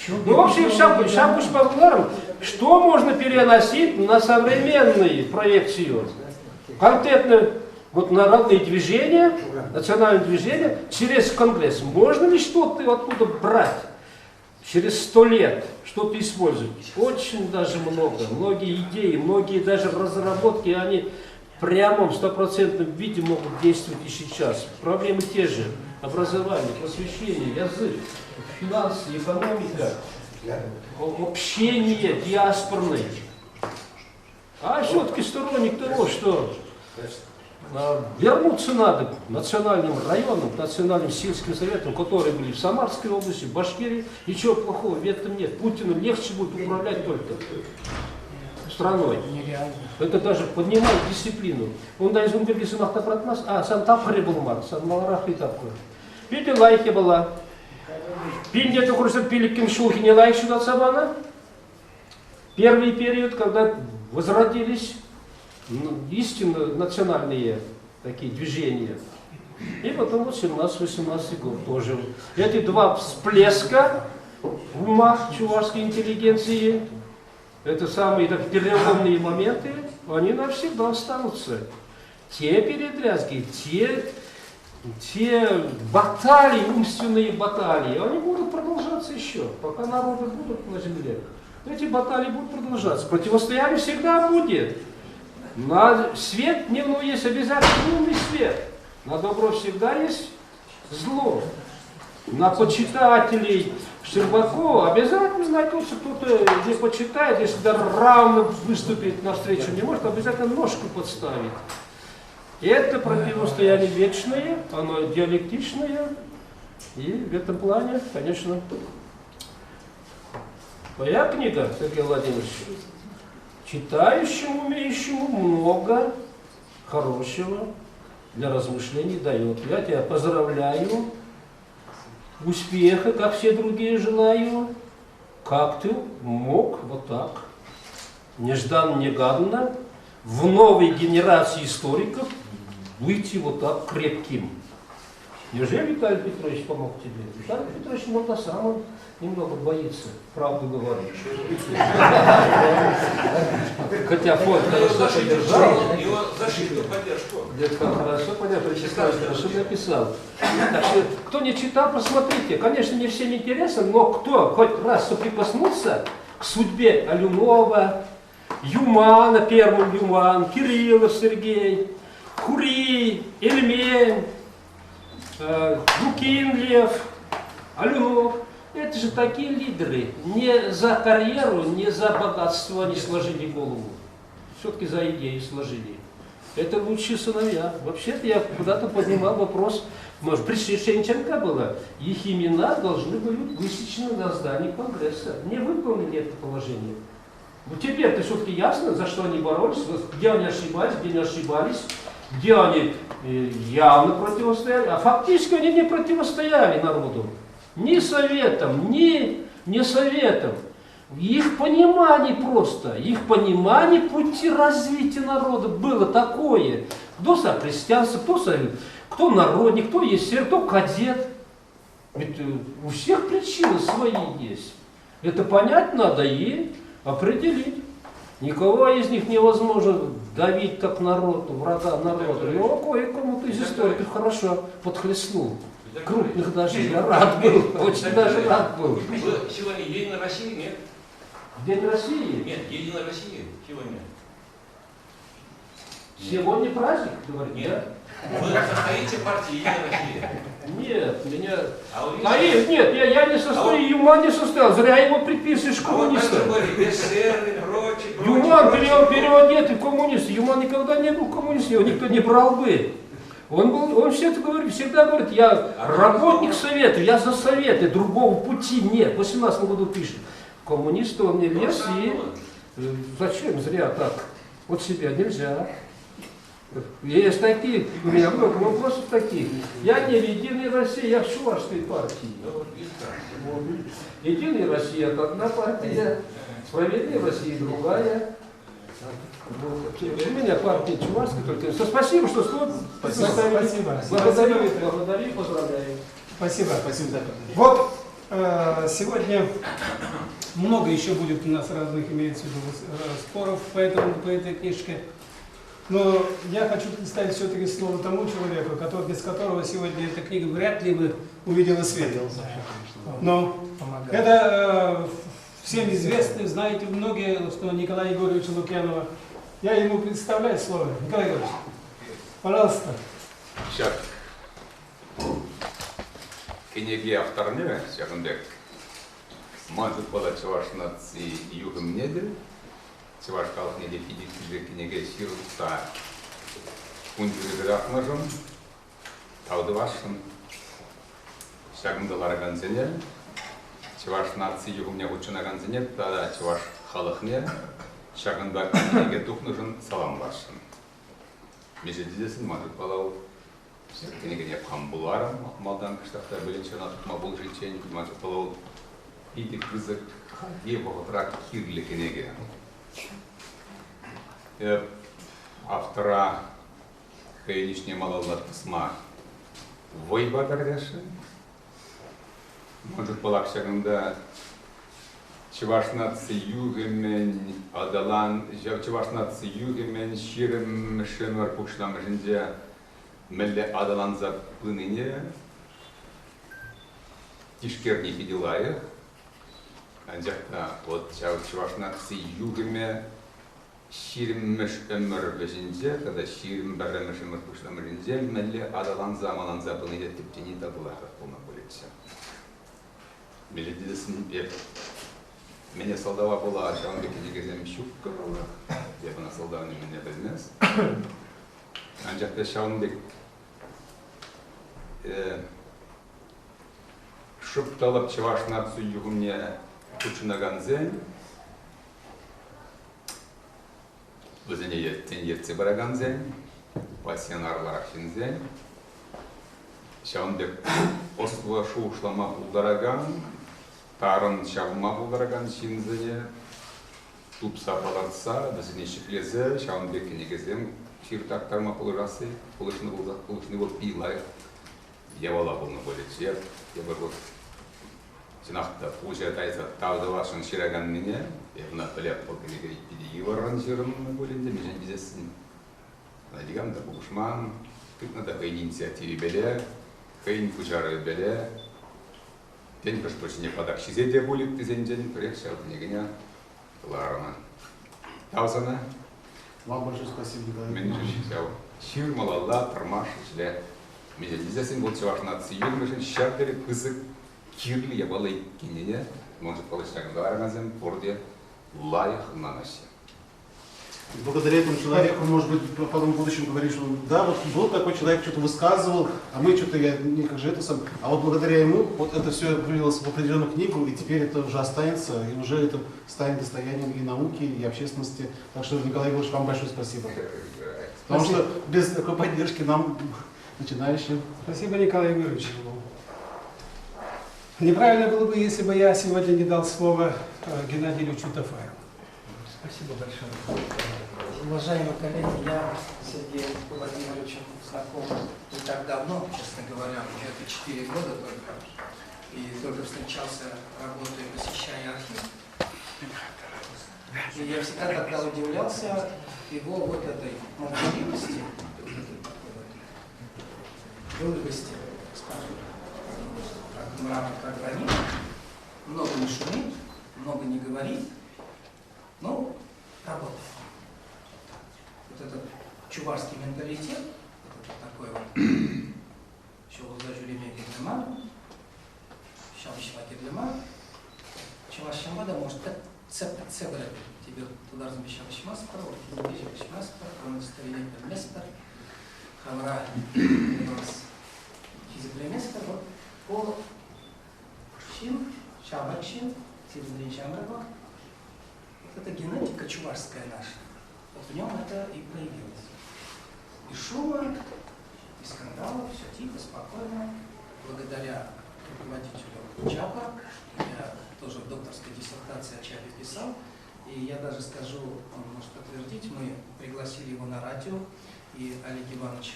Ну, в общем, шапуш по что можно переносить на современную проекцию? Конкретно вот народные движения, национальные движения через Конгресс. Можно ли что-то оттуда брать через 100 лет, что-то использовать? Очень даже много. Многие идеи, многие даже разработки, они в прямом 100% виде могут действовать и сейчас. Проблемы те же. Образование, просвещение, язык, финансы, экономика, общение диаспорное. А все-таки сторонник того, что вернуться надо к национальным районам, к национальным сельским советам, которые были в Самарской области, в Башкирии. Ничего плохого в этом нет. Путину легче будет управлять только страной. Это даже поднимает дисциплину. Он да из Умберги сын автопратмас, сан тапхаре был мар, сан маларах и тапхаре. Видите, лайки была. Пинде это курсат пиликин шухи не лайк сюда сабана. Первый период, когда возродились истинно национальные такие движения. И потом вот 17-18 год тоже. Эти два всплеска в умах чувашской интеллигенции, это самые так, переломные моменты, они навсегда останутся. Те передрязги, те баталии, умственные баталии, они будут продолжаться еще, пока народы будут на земле. Эти баталии будут продолжаться. Противостояние всегда будет. На свет дневной есть обязательно лунный свет. На добро всегда есть зло. На почитателей Щербакова обязательно найдется кто-то, не почитает, если даже равно выступить навстречу не может, обязательно ножку подставить. Это противостояние вечное, оно диалектичное. И в этом плане, конечно, моя книга, Сергей Владимирович, читающему, умеющему много хорошего для размышлений дает. Я тебя поздравляю, успеха, как все другие желаю. Как ты мог вот так, нежданно-негаданно, в новой генерации историков выйти вот так крепким? Неужели Виталий Петрович помог тебе? Виталий Петрович иногда сам он немного боится правду говорить. Хотя фонд хорошо поддержал. Его защитную поддержку. Где-то хорошо поддержал, Вячеслав хорошо написал. Так что, кто не читал, посмотрите. Конечно, не всем интересно, но кто хоть раз соприкоснулся к судьбе Алюнова, Юмана, первым Юман, Кириллов Сергей, Кури, Эльмень, Дукин Лев, Алюнов. Это же такие лидеры. Не за карьеру, не за богатство они сложили голову. Все-таки за идею сложили. Это лучшие сыновья. Вообще-то я куда-то поднимал вопрос, может, при Шевченко было, их имена должны были высечены на здании Конгресса. Не выполнили это положение. Ну теперь-то все-таки ясно, за что они боролись, где они ошибались, где не ошибались, где они явно противостояли, а фактически они не противостояли народу. Ни советом, ни советом. Их понимание просто, их понимание пути развития народа было такое. Кто за христианство, кто народник, кто есер, кто кадет. Ведь у всех причины свои есть. Это понять надо и определить. Никого из них невозможно давить как народ, врага народа. Но кое-кому-то из историков хорошо подхлестнул. Крупных даже я рад был, очень даже рад был. Сегодня Единая Россия, нет? День России? Нет, Единая Россия сегодня. Сегодня праздник, говорит, Нет. да? Вы состоите в партии Единая Россия? Нет, меня... А вы Нет, я не состою, Юман не состоял, зря его приписываешь к А вот так же коммунистам. были эсеры, прочее. Юман переодетый в коммунист. Юман никогда не был коммунистом, его никто не брал бы. Он всегда говорит, я работник совета, я за советы, другого пути нет. В 18 году пишет. Коммунист он не лез и зачем зря так? Вот себя нельзя. Есть такие, у меня много вопросов таких. Я не в Единой России, я в Чувашской партии. Единая Россия это одна партия, Справедливая Россия другая. У меня партия Чувашская только. Спасибо, что слово. Спасибо. Благодарю, поздравляю. Спасибо. Вот сегодня много еще будет у нас разных, имеется в виду, споров по этой книжке. Но я хочу представить все-таки слово тому человеку, без которого сегодня эта книга вряд ли бы увидела свет. Но это всем известно, знаете многие, что Николая Егоровича Лукьянова. Я ему представляю слово. Николай Егорович, пожалуйста. Сейчас. Книги авторны, Шаханбек. Может была Чувашнации югом недель. Чувашкалық неде педикілі книги сирутса. Кундюрі рахмажым. Таудывашын. Шагымдалар ганзене. Чувашнации югом не учына ганзене. Тада Чуваш халықне. Шагында книги тухнышын салам башын. Межедедесін может балау. Книги қам бұларым. Малдан кыштақта біліншен атықма бұл житчен. Может балау. Иди кызык. Его враг кирлі книги. Автора Хайнишне Малалар Писма Войба Дардяши. Может балак шагында Чувашнации югемен Адалан, Чувашнации югемен Ширем Шенвар Пукшнам Жинде Мелле Адалан за пыныне Тишкерни Фидилаях. Анжақта вот Чувашнации югеме Ширмеш өмір бешінже, когда ширм бәрімеш өмір пұшламы жінже, мәлі адалан заманан запыны еттіптені табылақы қолына бөлетші. Беледесін беп. Мене солдава бола, ашауын бекеде кезем шүккі бола. Деп ана солдавыны мене білмес. Анжақта шауын бек шүпталып Чувашнации югімне күчінаған зен. Өзіне еттен ертсе бараған зен, пассионарлар ақшын зен. Шауындек осыла шуышлама бұлдараған, тарын шауыма бұлдараған шын зене, тупса баларса, өзіне шықлезе, шауындек кенегезен ширтақтарма бұлырасы, бұлышны бұл пилай. явала был на более чер, я бы вот синахта пусть тайса тавдалашын шираган меня, я на поляк полковник переговоран жиром на более демежен bizessin. Надигам да бушман, тут надо хейн инициативе беле, хейн кучары беле. День почти подак шизеде будет тизенджен, прежде не гоня, ларана. Таузана. Вам большое спасибо, Николай Мен жил шир малалла тармаш шле. Меня bizessin вот чуваш нации юрмешен шардери кызык кирли я балай кинене, может получать гарназем порде лайх на насе. Благодаря этому человеку, может быть, потом в будущем говорить, что да, вот был такой человек, что-то высказывал, а мы что-то, как же это сам, а вот благодаря ему вот это все вылилось в определенную книгу, и теперь это уже останется, и уже это станет достоянием и науки, и общественности. Так что, Николай Егорович, вам большое спасибо. Потому что без такой поддержки нам, начинающим... Спасибо, Николай Егорович. Неправильно было бы, если бы я сегодня не дал слово Геннадию Ильичу Тафаеву. Спасибо большое. Уважаемые коллеги, я с Сергеем Владимировичем знаком не так давно, честно говоря, где-то 4 года только. И только встречался, работая, посещая архив. И я всегда тогда удивлялся его вот этой молчаливости, живости, скажем, как мрамор, как гранит. Много не шумит, много не говорит. Ну, работает. Вот этот чувашский менталитет, вот такой вот, еще узажулиме гидлема, шамшмаки длема, чувашчамада может цебре, тебе туда замещал шмаспар, вот убежал шмаспар, он старинный место, хавра, хизибле место, вот, по шим, шамракшин, тирздрин шамраба. Это генетика чувашская наша. Вот в нем это и проявилось. И шума, и скандалов, все тихо, спокойно. Благодаря руководителю ЧАПа, я тоже в докторской диссертации о ЧАПе писал, и я даже скажу, он может подтвердить, мы пригласили его на радио, и Олег Иванович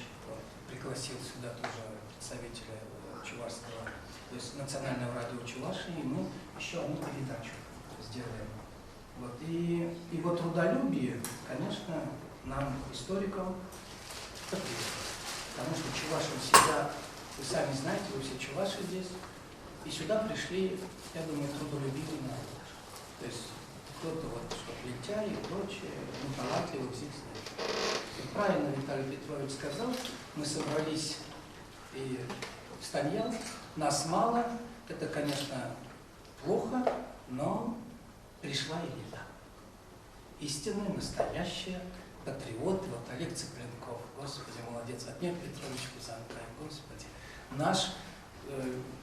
пригласил сюда тоже представителя чувашского, то есть национального радио Чувашии, и мы еще одну передачу сделаем. Вот. И его трудолюбие, конечно, нам, историкам, потому что чуваши всегда, вы сами знаете, вы все чуваши здесь, и сюда пришли, я думаю, трудолюбивый народ. То есть кто-то вот, что лентяи и прочее, неталантливых всех знает. И правильно Виталий Петрович сказал, мы собрались и в Станьян, нас мало, это, конечно, плохо, но пришла элита. Истинная, настоящая, патриоты, вот Олег Цыпленков, Господи, молодец, Отмер Петрович Пузанкай, Господи. Наш,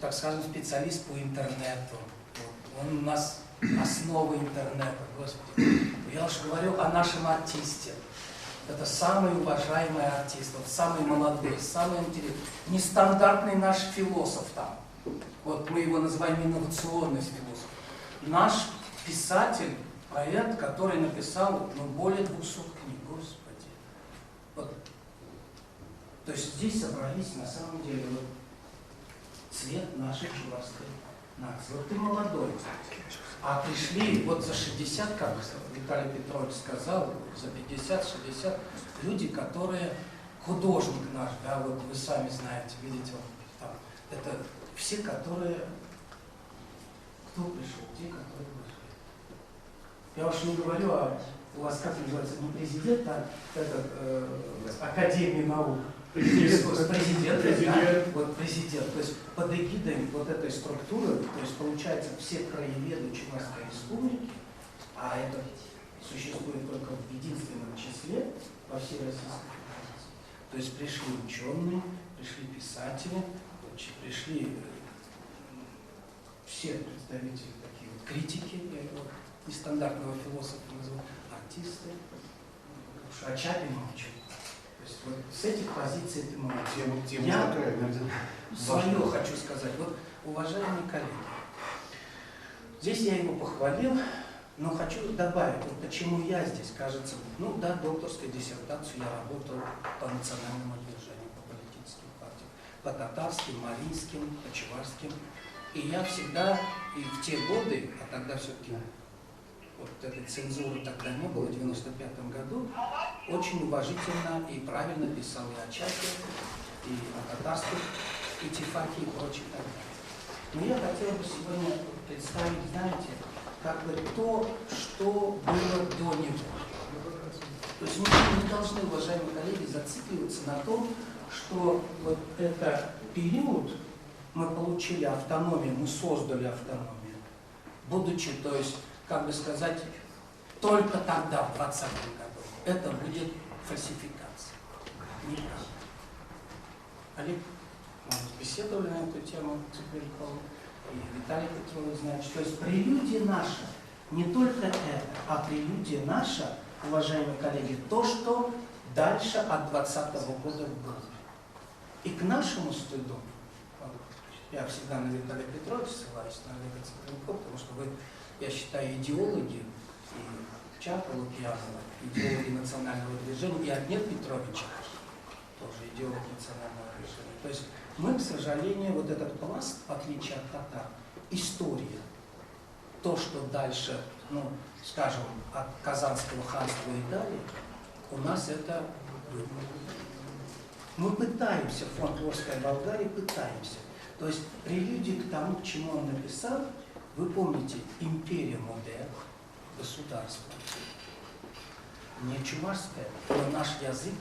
так скажем, специалист по интернету. Вот. Он у нас основа интернета, Господи. Я уж говорю о нашем артисте. Это самый уважаемый артист, вот самый молодой, самый интересный, нестандартный наш философ там. Вот мы его называем инновационный философ. Наш писатель, поэт, который написал более 200 книг, Господи. Вот. То есть здесь собрались на самом деле вот, цвет нашей чувашской нации. Вот ты молодой, а пришли вот за 60, как Виталий Петрович сказал, за 50-60 люди, которые художник наш, да, вот вы сами знаете, видите, вот, там, это все, которые, кто пришел, те, которые вышли. Я уж не говорю, а у вас как называется, не президент, а Академия наук. Президент, да? Вот президент. То есть под эгидой вот этой структуры, то есть получается все краеведы Чувашской республики, а это существует только в единственном числе во всей Российской Федерации. То есть пришли ученые, пришли писатели, пришли все представители такие вот критики, я его нестандартного философа назову, артисты, о ЧАПе молчу. То есть вот с этих позиций ты молчишь. Я свое хочу сказать. Вот, уважаемые коллеги, здесь я его похвалил, но хочу добавить, вот почему я здесь, кажется, ну да, докторскую диссертацию я работал по национальному движению, по политическим партиям. по-татарским, марийским, по-чувашским. И я всегда, и в те годы, а тогда все-таки вот этой цензуры тогда не было, в 95-м году, очень уважительно и правильно писал и о Чаке, и о татарских, и Тифаке, и прочее так далее. Но я хотел бы сегодня представить, знаете, как бы то, что было до него. То есть мы не должны, уважаемые коллеги, зацикливаться на том, что вот это период мы получили автономию, мы создали автономию, будучи, то есть, как бы сказать, только тогда, в 20-м году, это будет фальсификация. Неправда. Олег, мы беседовали на эту тему с Цыпленковым, и Виталий Петрович знает, что есть прелюдия наша, не только это, а прелюдия наша, уважаемые коллеги, то, что дальше от 20-го года было. И к нашему стыду, я всегда на Виталия Петровича ссылаюсь, на Олега Цыпленкова, потому что вы, я считаю, идеологи, и Чака Лукьянова, идеологи национального движения, и Огнет Петровича, тоже идеолог национального движения. То есть мы, к сожалению, вот этот пласт, в отличие от татар, история, то, что дальше, ну, скажем, от Казанского ханства и далее, у нас это было. Мы пытаемся, фонд Орской Болгарии пытаемся. То есть прелюдия к тому, к чему он написал, вы помните, империя модерн, государство, не чувашское, но наш язык,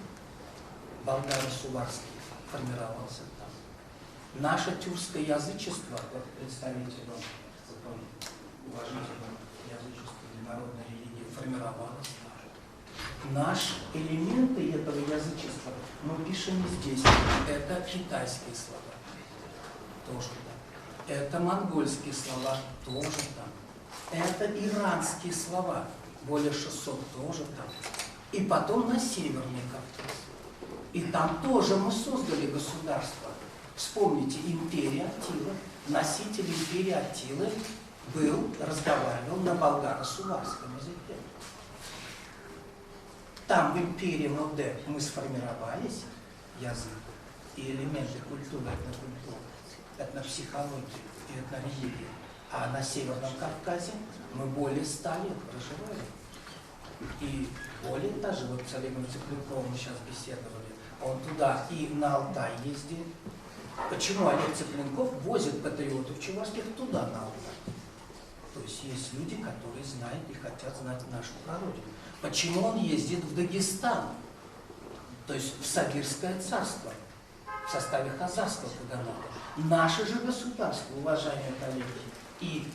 болгаро-суварский, формировался там. Наше тюркское язычество, вот представитель, уважительного язычества и народной религии, формировалось там. Наши элементы этого язычества мы пишем и здесь. Это китайские слова. Тоже там. Это монгольские слова, тоже там. Это иранские слова, более 600, тоже там. И потом на Северный Кавказ. И там тоже мы создали государство. Вспомните, империя Аттила, носитель империи Аттилы разговаривал на болгаро-суварском языке. Там в империи Модер мы сформировались, язык и элементы культуры, этнопсихологии и этнорелигии. А на Северном Кавказе мы более 100 лет проживали. И более даже, вот с Олегом Цыпленковым мы сейчас беседовали, он туда и на Алтай ездил. Почему Олег Цыпленков возит патриотов чувашских туда, на Алтай? То есть есть люди, которые знают и хотят знать нашу прародину. Почему он ездит в Дагестан? То есть в Сагирское царство, в составе хазарского каганата. Наше же государство, уважаемые коллеги, и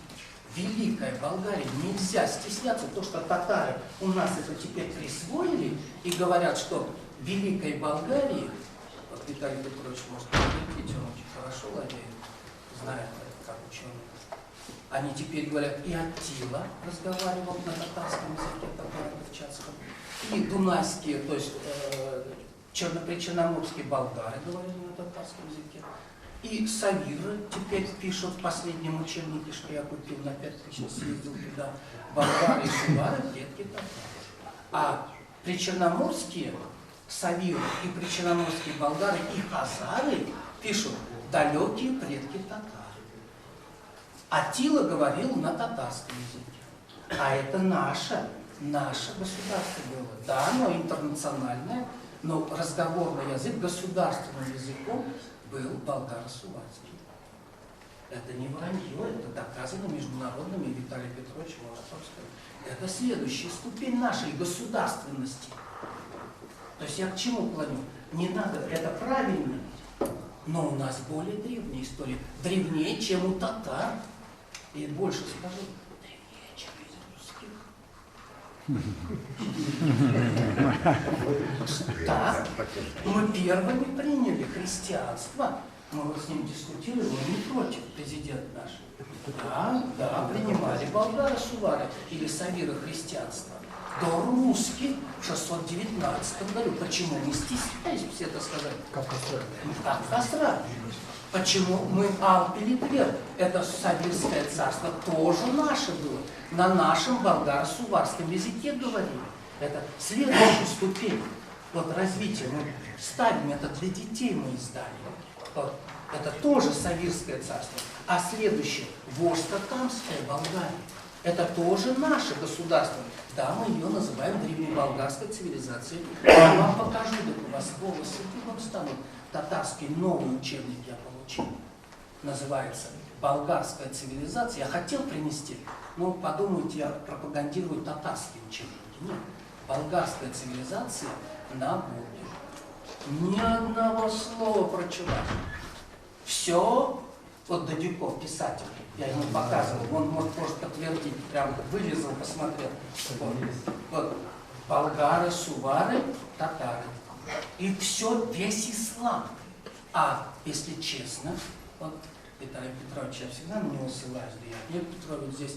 Великая Болгария, нельзя стесняться, то, что татары у нас это теперь присвоили и говорят, что в Великой Болгарии, вот Виталий Петрович может подтвердить, он очень хорошо владеет, знает, как ученый. Они теперь говорят, и Аттила разговаривал на татарском языке, татаро-кавказском, и дунайские, то есть причерноморские болгары говорили на татарском языке, и савиры теперь пишут в последнем учебнике, что я купил на 5000, съездил туда, болгары и шувары, предки татары. А причерноморские савиры и причерноморские болгары и хазары пишут далекие предки татар. Аттила говорил на татарском языке. А это наше государство было. Да, оно интернациональное, но разговорный язык государственным языком был болгаро-суварский. Это не вранье, это доказано международными, и Виталий Петрович может сказать. Это следующая ступень нашей государственности. То есть я к чему клоню? Не надо, это правильно, но у нас более древняя история. Древнее, чем у татар. И больше скажу, древнее, чем из русских. Так, мы первыми приняли христианство. Мы вот с ним дискутировали, он не против, президент наш. Да, принимали болгары-сувары или савиры христианства. До русских в 619 году. Почему? Мы стесняемся все это сказать. Кавказ. Почему мы Алпи Литвер? Это Савирское царство тоже наше было. На нашем болгаро-суварском языке говорили. Это следующая ступень. Вот развитие. Мы ставим это для детей, мы издали. Вот. Это тоже Савирское царство. А следующее, Востокамская Болгария. Это тоже наше государство. Да, мы ее называем древнеболгарской цивилизацией. Я вам покажу, так у вас волосы дыбом станут. Татарский новый учебник я получил. Называется «Болгарская цивилизация». Я хотел принести, но подумайте, я пропагандирую татарские учебники. Нет. Болгарская цивилизация на Волге. Ни одного слова про чуваш. Все, вот Дадюков, писатель, я ему показывал, он может подтвердить, прям вырезал, посмотрел. Вот. Болгары, сувары, татары. И все, весь ислам. А если честно, вот Виталий Петрович, я всегда на него ссылаюсь, да я Олег Петрович здесь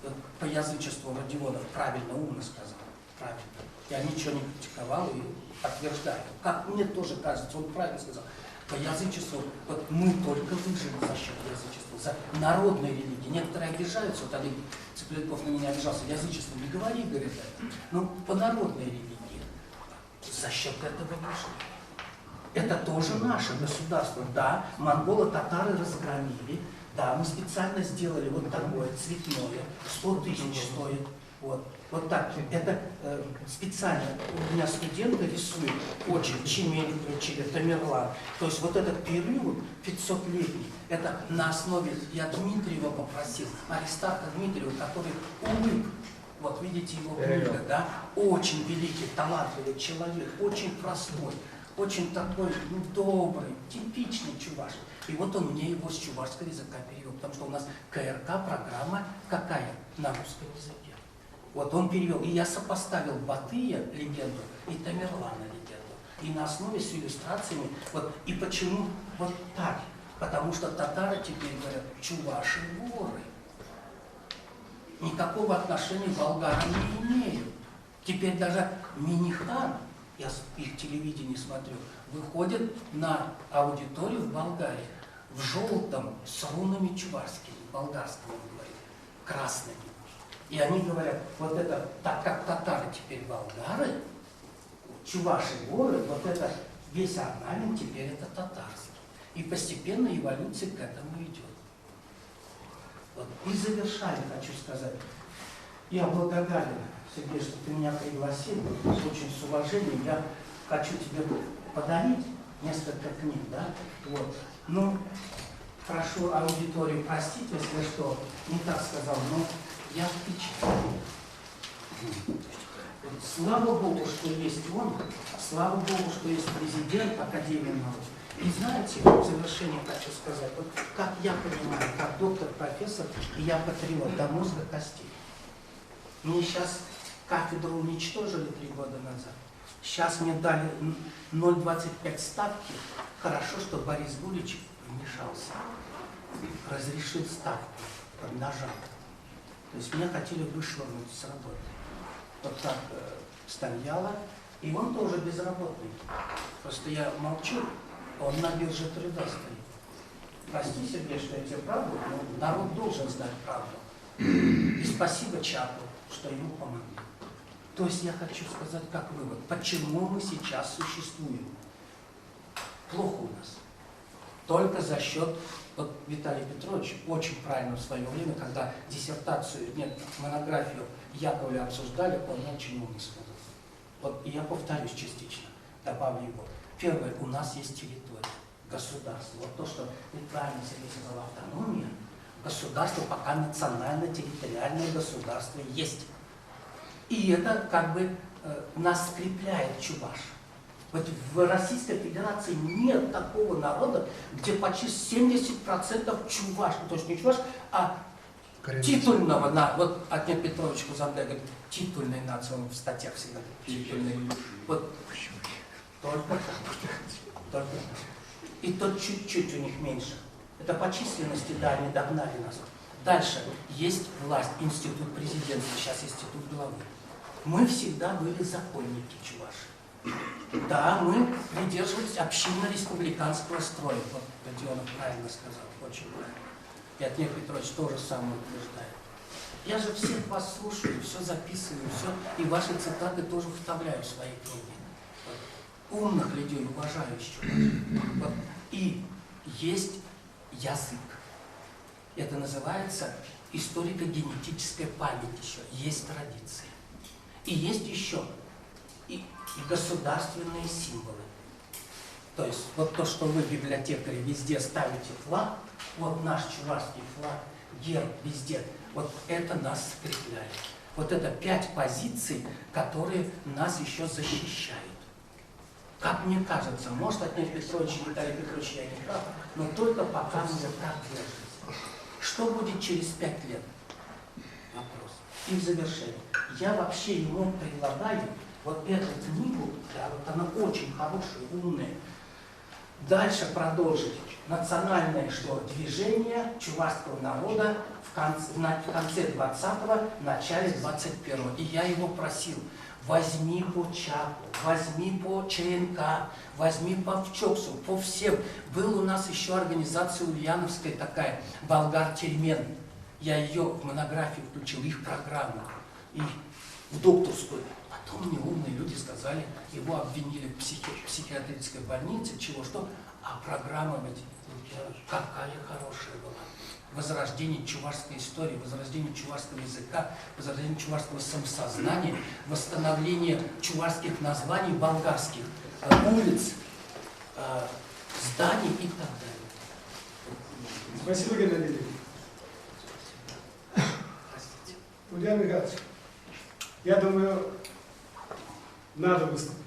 вот, по язычеству Родионов правильно, умно сказал. Правильно. Я ничего не критиковал и подтверждаю. Как мне тоже кажется, он правильно сказал. По язычеству, вот мы только выжили за счет язычества, за народной религии. Некоторые обижаются, вот Олег Цыпляков на меня обижался, язычество не говори, говорит это. Но по народной религии за счет этого выжили. Это тоже наше государство. Да, монголо-татары разгромили, да, мы специально сделали вот такое цветное, 100 тысяч стоит. Вот так. Это специально у меня студенты рисуют, очень Чемель включили, Тамерлан. То есть вот этот период 500-летний, это на основе, я Дмитриева попросил, Аристарха Дмитриева, который улыб, вот видите его книга, да, очень великий, талантливый человек, очень простой, очень такой добрый, типичный чуваш. И вот он мне его с чувашского языка перевел, потому что у нас КРК программа какая? На русском языке. Вот он перевел, и я сопоставил Батыя легенду и Тамерлана легенду. И на основе с иллюстрациями, вот, и почему вот так? Потому что татары теперь говорят, чуваши воры. Никакого отношения к болгарам не имеют. Теперь даже Минихан, я их телевидение смотрю, выходит на аудиторию в Болгарии в желтом с рунами чувашскими, болгарского он говорит, красными. И они говорят, вот это, так как татары теперь болгары, чуваши воры, вот это весь орнамент теперь это татарский. И постепенно эволюция к этому идет. Вот. И завершая, хочу сказать, я благодарен, Сергей, что ты меня пригласил, очень с уважением. Я хочу тебе подарить несколько книг, да? Вот. Ну, прошу аудиторию простить, если что, не так сказал, но я впечатлен. Слава Богу, что есть он, слава Богу, что есть президент Академии наук. И знаете, в завершение хочу сказать, вот как я понимаю, как доктор, профессор, и я патриот до мозга костей. Мне сейчас кафедру уничтожили 3 года назад. Сейчас мне дали 0,25 ставки. Хорошо, что Борис Гулич вмешался. Разрешил ставку, нажал. То есть меня хотели вышвырнуть с работы. Вот так стояла. И он тоже безработный. Просто я молчу, он на бирже труда стоит. Прости, Сергей, что я тебе правду, но народ должен знать правду. И спасибо Чаку, что ему помогли. То есть я хочу сказать как вывод, почему мы сейчас существуем. Плохо у нас. Только за счет, вот Виталий Петрович очень правильно в свое время, когда диссертацию, нет, монографию Яковлева обсуждали, он очень умно сказал. Вот, и я повторюсь частично, добавлю его. Первое, у нас есть территория, государство. Вот то, что вы правильно себе сказал, автономия, государство, пока национально-территориальное государство есть. И это как бы нас скрепляет чуваш. Вот в Российской Федерации нет такого народа, где почти 70% чуваш, то есть не чуваш, а титульного, вот Отец Петрович Кузанде говорит, титульной нации, он в статьях всегда титульной. Вот только так. И то чуть-чуть у них меньше. Это по численности, да, они догнали нас. Дальше есть власть, институт президентства, сейчас институт главы. Мы всегда были законники чуваши. Да, мы придерживались общинно-республиканского строя. Вот Родионов правильно сказал, очень правильно. И Отец Петрович тоже самое утверждает. Я же всех вас слушаю, все записываю, все, и ваши цитаты тоже вставляю в свои книги. Вот. Умных людей уважаю еще. Вот. И есть язык. Это называется историко-генетическая память еще. Есть традиции. И есть еще и государственные символы. То есть вот то, что вы, библиотекари, везде ставите флаг, вот наш чувашский флаг, герб везде, вот это нас скрепляет. Вот это 5 позиций, которые нас еще защищают. Как мне кажется, может, Отней Петрович и Виталий Петрович я не прав, но только пока мы вот так держимся. Что будет через 5 лет? Вопрос. И в завершение. Я вообще ему предлагаю вот эту книгу, да, вот она очень хорошая, умная, дальше продолжить национальное движение чувашского народа в конце 20-го, начале 21-го. И я его просил, возьми по ЧАПу, возьми по ЧНК, возьми по ВЧОКСу, по всем. Был у нас еще организация ульяновская такая, Болгар-Тельмен. Я ее в монографию включил, их программу, и в докторскую. Потом мне умные люди сказали, его обвинили в психиатрической больнице, чего что, а программа ведь какая хорошая была. Возрождение чувашской истории, возрождение чувашского языка, возрождение чувашского самосознания, восстановление чувашских названий болгарских, улиц, зданий и так далее. Спасибо, Геннадий. Ульян Михайлович, я думаю, надо выступить.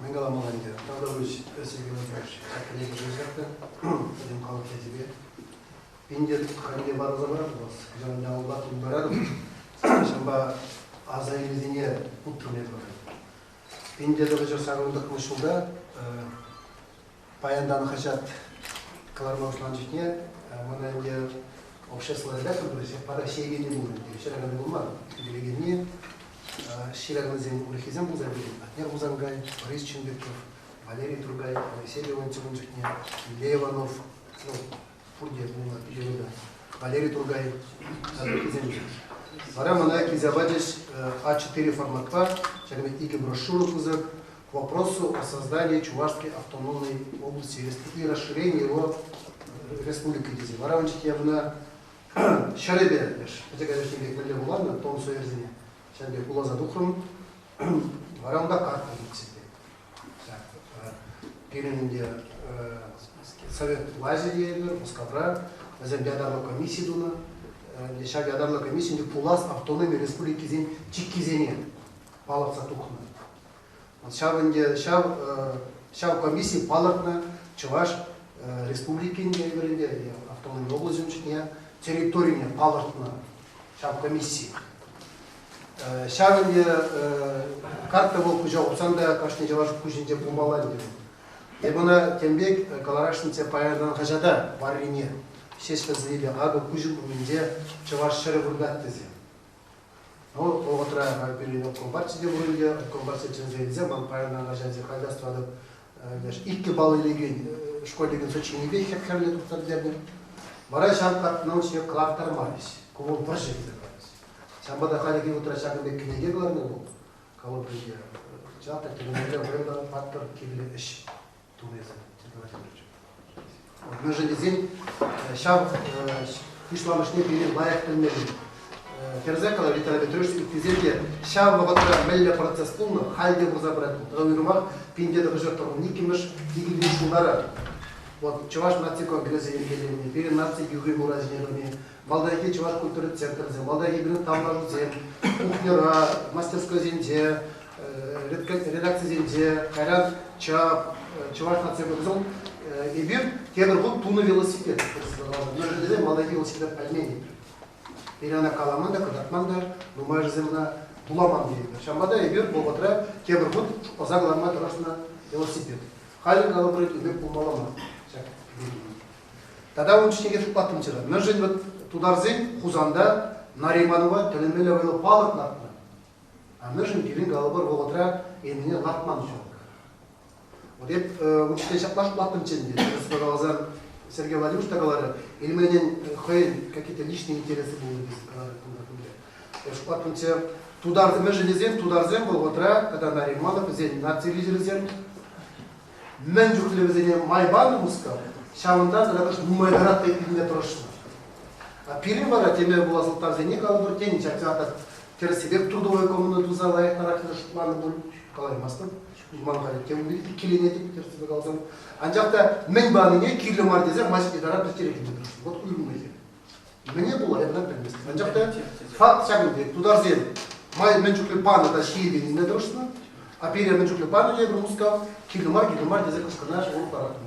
Менгала Маланге, Павлович Сергей Владимирович, как коллеги друзья, будем халат я тебе. Пиндет хранили бары забрать у вас, где я улбат убираду, шамба азайлизине утром я говорю. Пиндет уже сагундак мышулда, паяндан хачат калармаушлан житне, мананге общество ребята были, пара шеги не будет, вчера не было, или Ширагназин Урхизем был забит, Атнер Бузангай, Борис Ченбеков, Валерий Тургай, Алексей Леонтьев, Илья Иванов, Фурдия, Валерий Тургай, Вара Манайки Забадиш А4 формата, Чагнетики брошюру Кузак к вопросу о создании Чувашской автономной области и расширении его республики Дизи. Вара Манчики Явна Шаребе, хотя, конечно, не говорили ладно, Том Суэрзине. Şimdi Ulaza Duhrum, varamda kartı yüksek. Birinde Совет Лазерьевер, Москва, за Биадарла комиссии дуна, Леша Биадарла комиссии, Пулас автономии республики Зин, Чиккизене, Паловца Тухна. Шавенде, Шав комиссии Палатна, Чуваш, республики Индия, автономии области, территория Палатна, Шав комиссии. Шагынде карта был кужа опсанда кашни жалаш кужинде бумалан деп. Ебуна тембек каларашнце паярдан хажада барине. Шешка зиле ага кужин уминде чаваш шары бургат тезе. Но отра перино компартия де буринде компартия чензезе ман паярдан хажазе хадастады. Деш икки бал илеген школдеген сочини бе хеккерле туктар дерне. Бара шанкат научне клактар марис. Кому прожить. Шамбада халики утра шагынде книге главный был. Кого придя. Чата километр война паттер килли эш. Тунеза. Мы же дизель шав ишламышне перед лайк пельмени. Ферзекала Виталий Петрович дизельге шав вагатра мелля процесс полно хальде разобрать. Равнумах пинде до жертву никимыш дигли шулара. Вот чуваш нацика грязь елени, перед нацией юги уразнерами. Валдайки чуваш культуры центр, валдайки бирин тамлажу зем, кухнера, мастерская зенде, редакция зенде, хайран чап, чуваш нация грязь. И бир кедр год туна велосипед. Но же дезем валдайки велосипед пальмени. Перена каламанда, кадатманда, думаешь земна буламан дейдер. Шамбада и бир болбатра кедр год озагларма тарашна велосипед. Халин калабрит и бир пумалама. Тогда он чтение платным вчера. Мы же вот тударзин хузанда нариманова телемеле вел палат натна. А мы же пилин галабар волотра и меня латман жил. Вот это учитель шаплаш платным чтение. Сказал Сергей Владимирович тагалары. Или мне какие-то личные интересы были. Платным чтение. Тудар мы же не зем тударзин волотра, когда нариманов зем нацилизирован. Мен жухле зем майбан муска. шавында зарабыш мумайдарат тегінде тұрышты. Пирин бара теме була сылтар зене калбыр тени чакчата терс себеп трудовой коммуна туза лайық тарахтыр шутланы бұл қалай мастын маңға кемді икилене деп терсібе қалсам анжақта мен баныне кирлі мар десе машин идара бір терекінде тұрышты. Вот үйрінмейді. Мне было это например. Анжақта факт шагынды тудар зен май мен жүклі паны да шиебені не тұрышты. А пере мен жүклі паны не бір мұскал кирлі мар десе қышқына ол тарахтыр.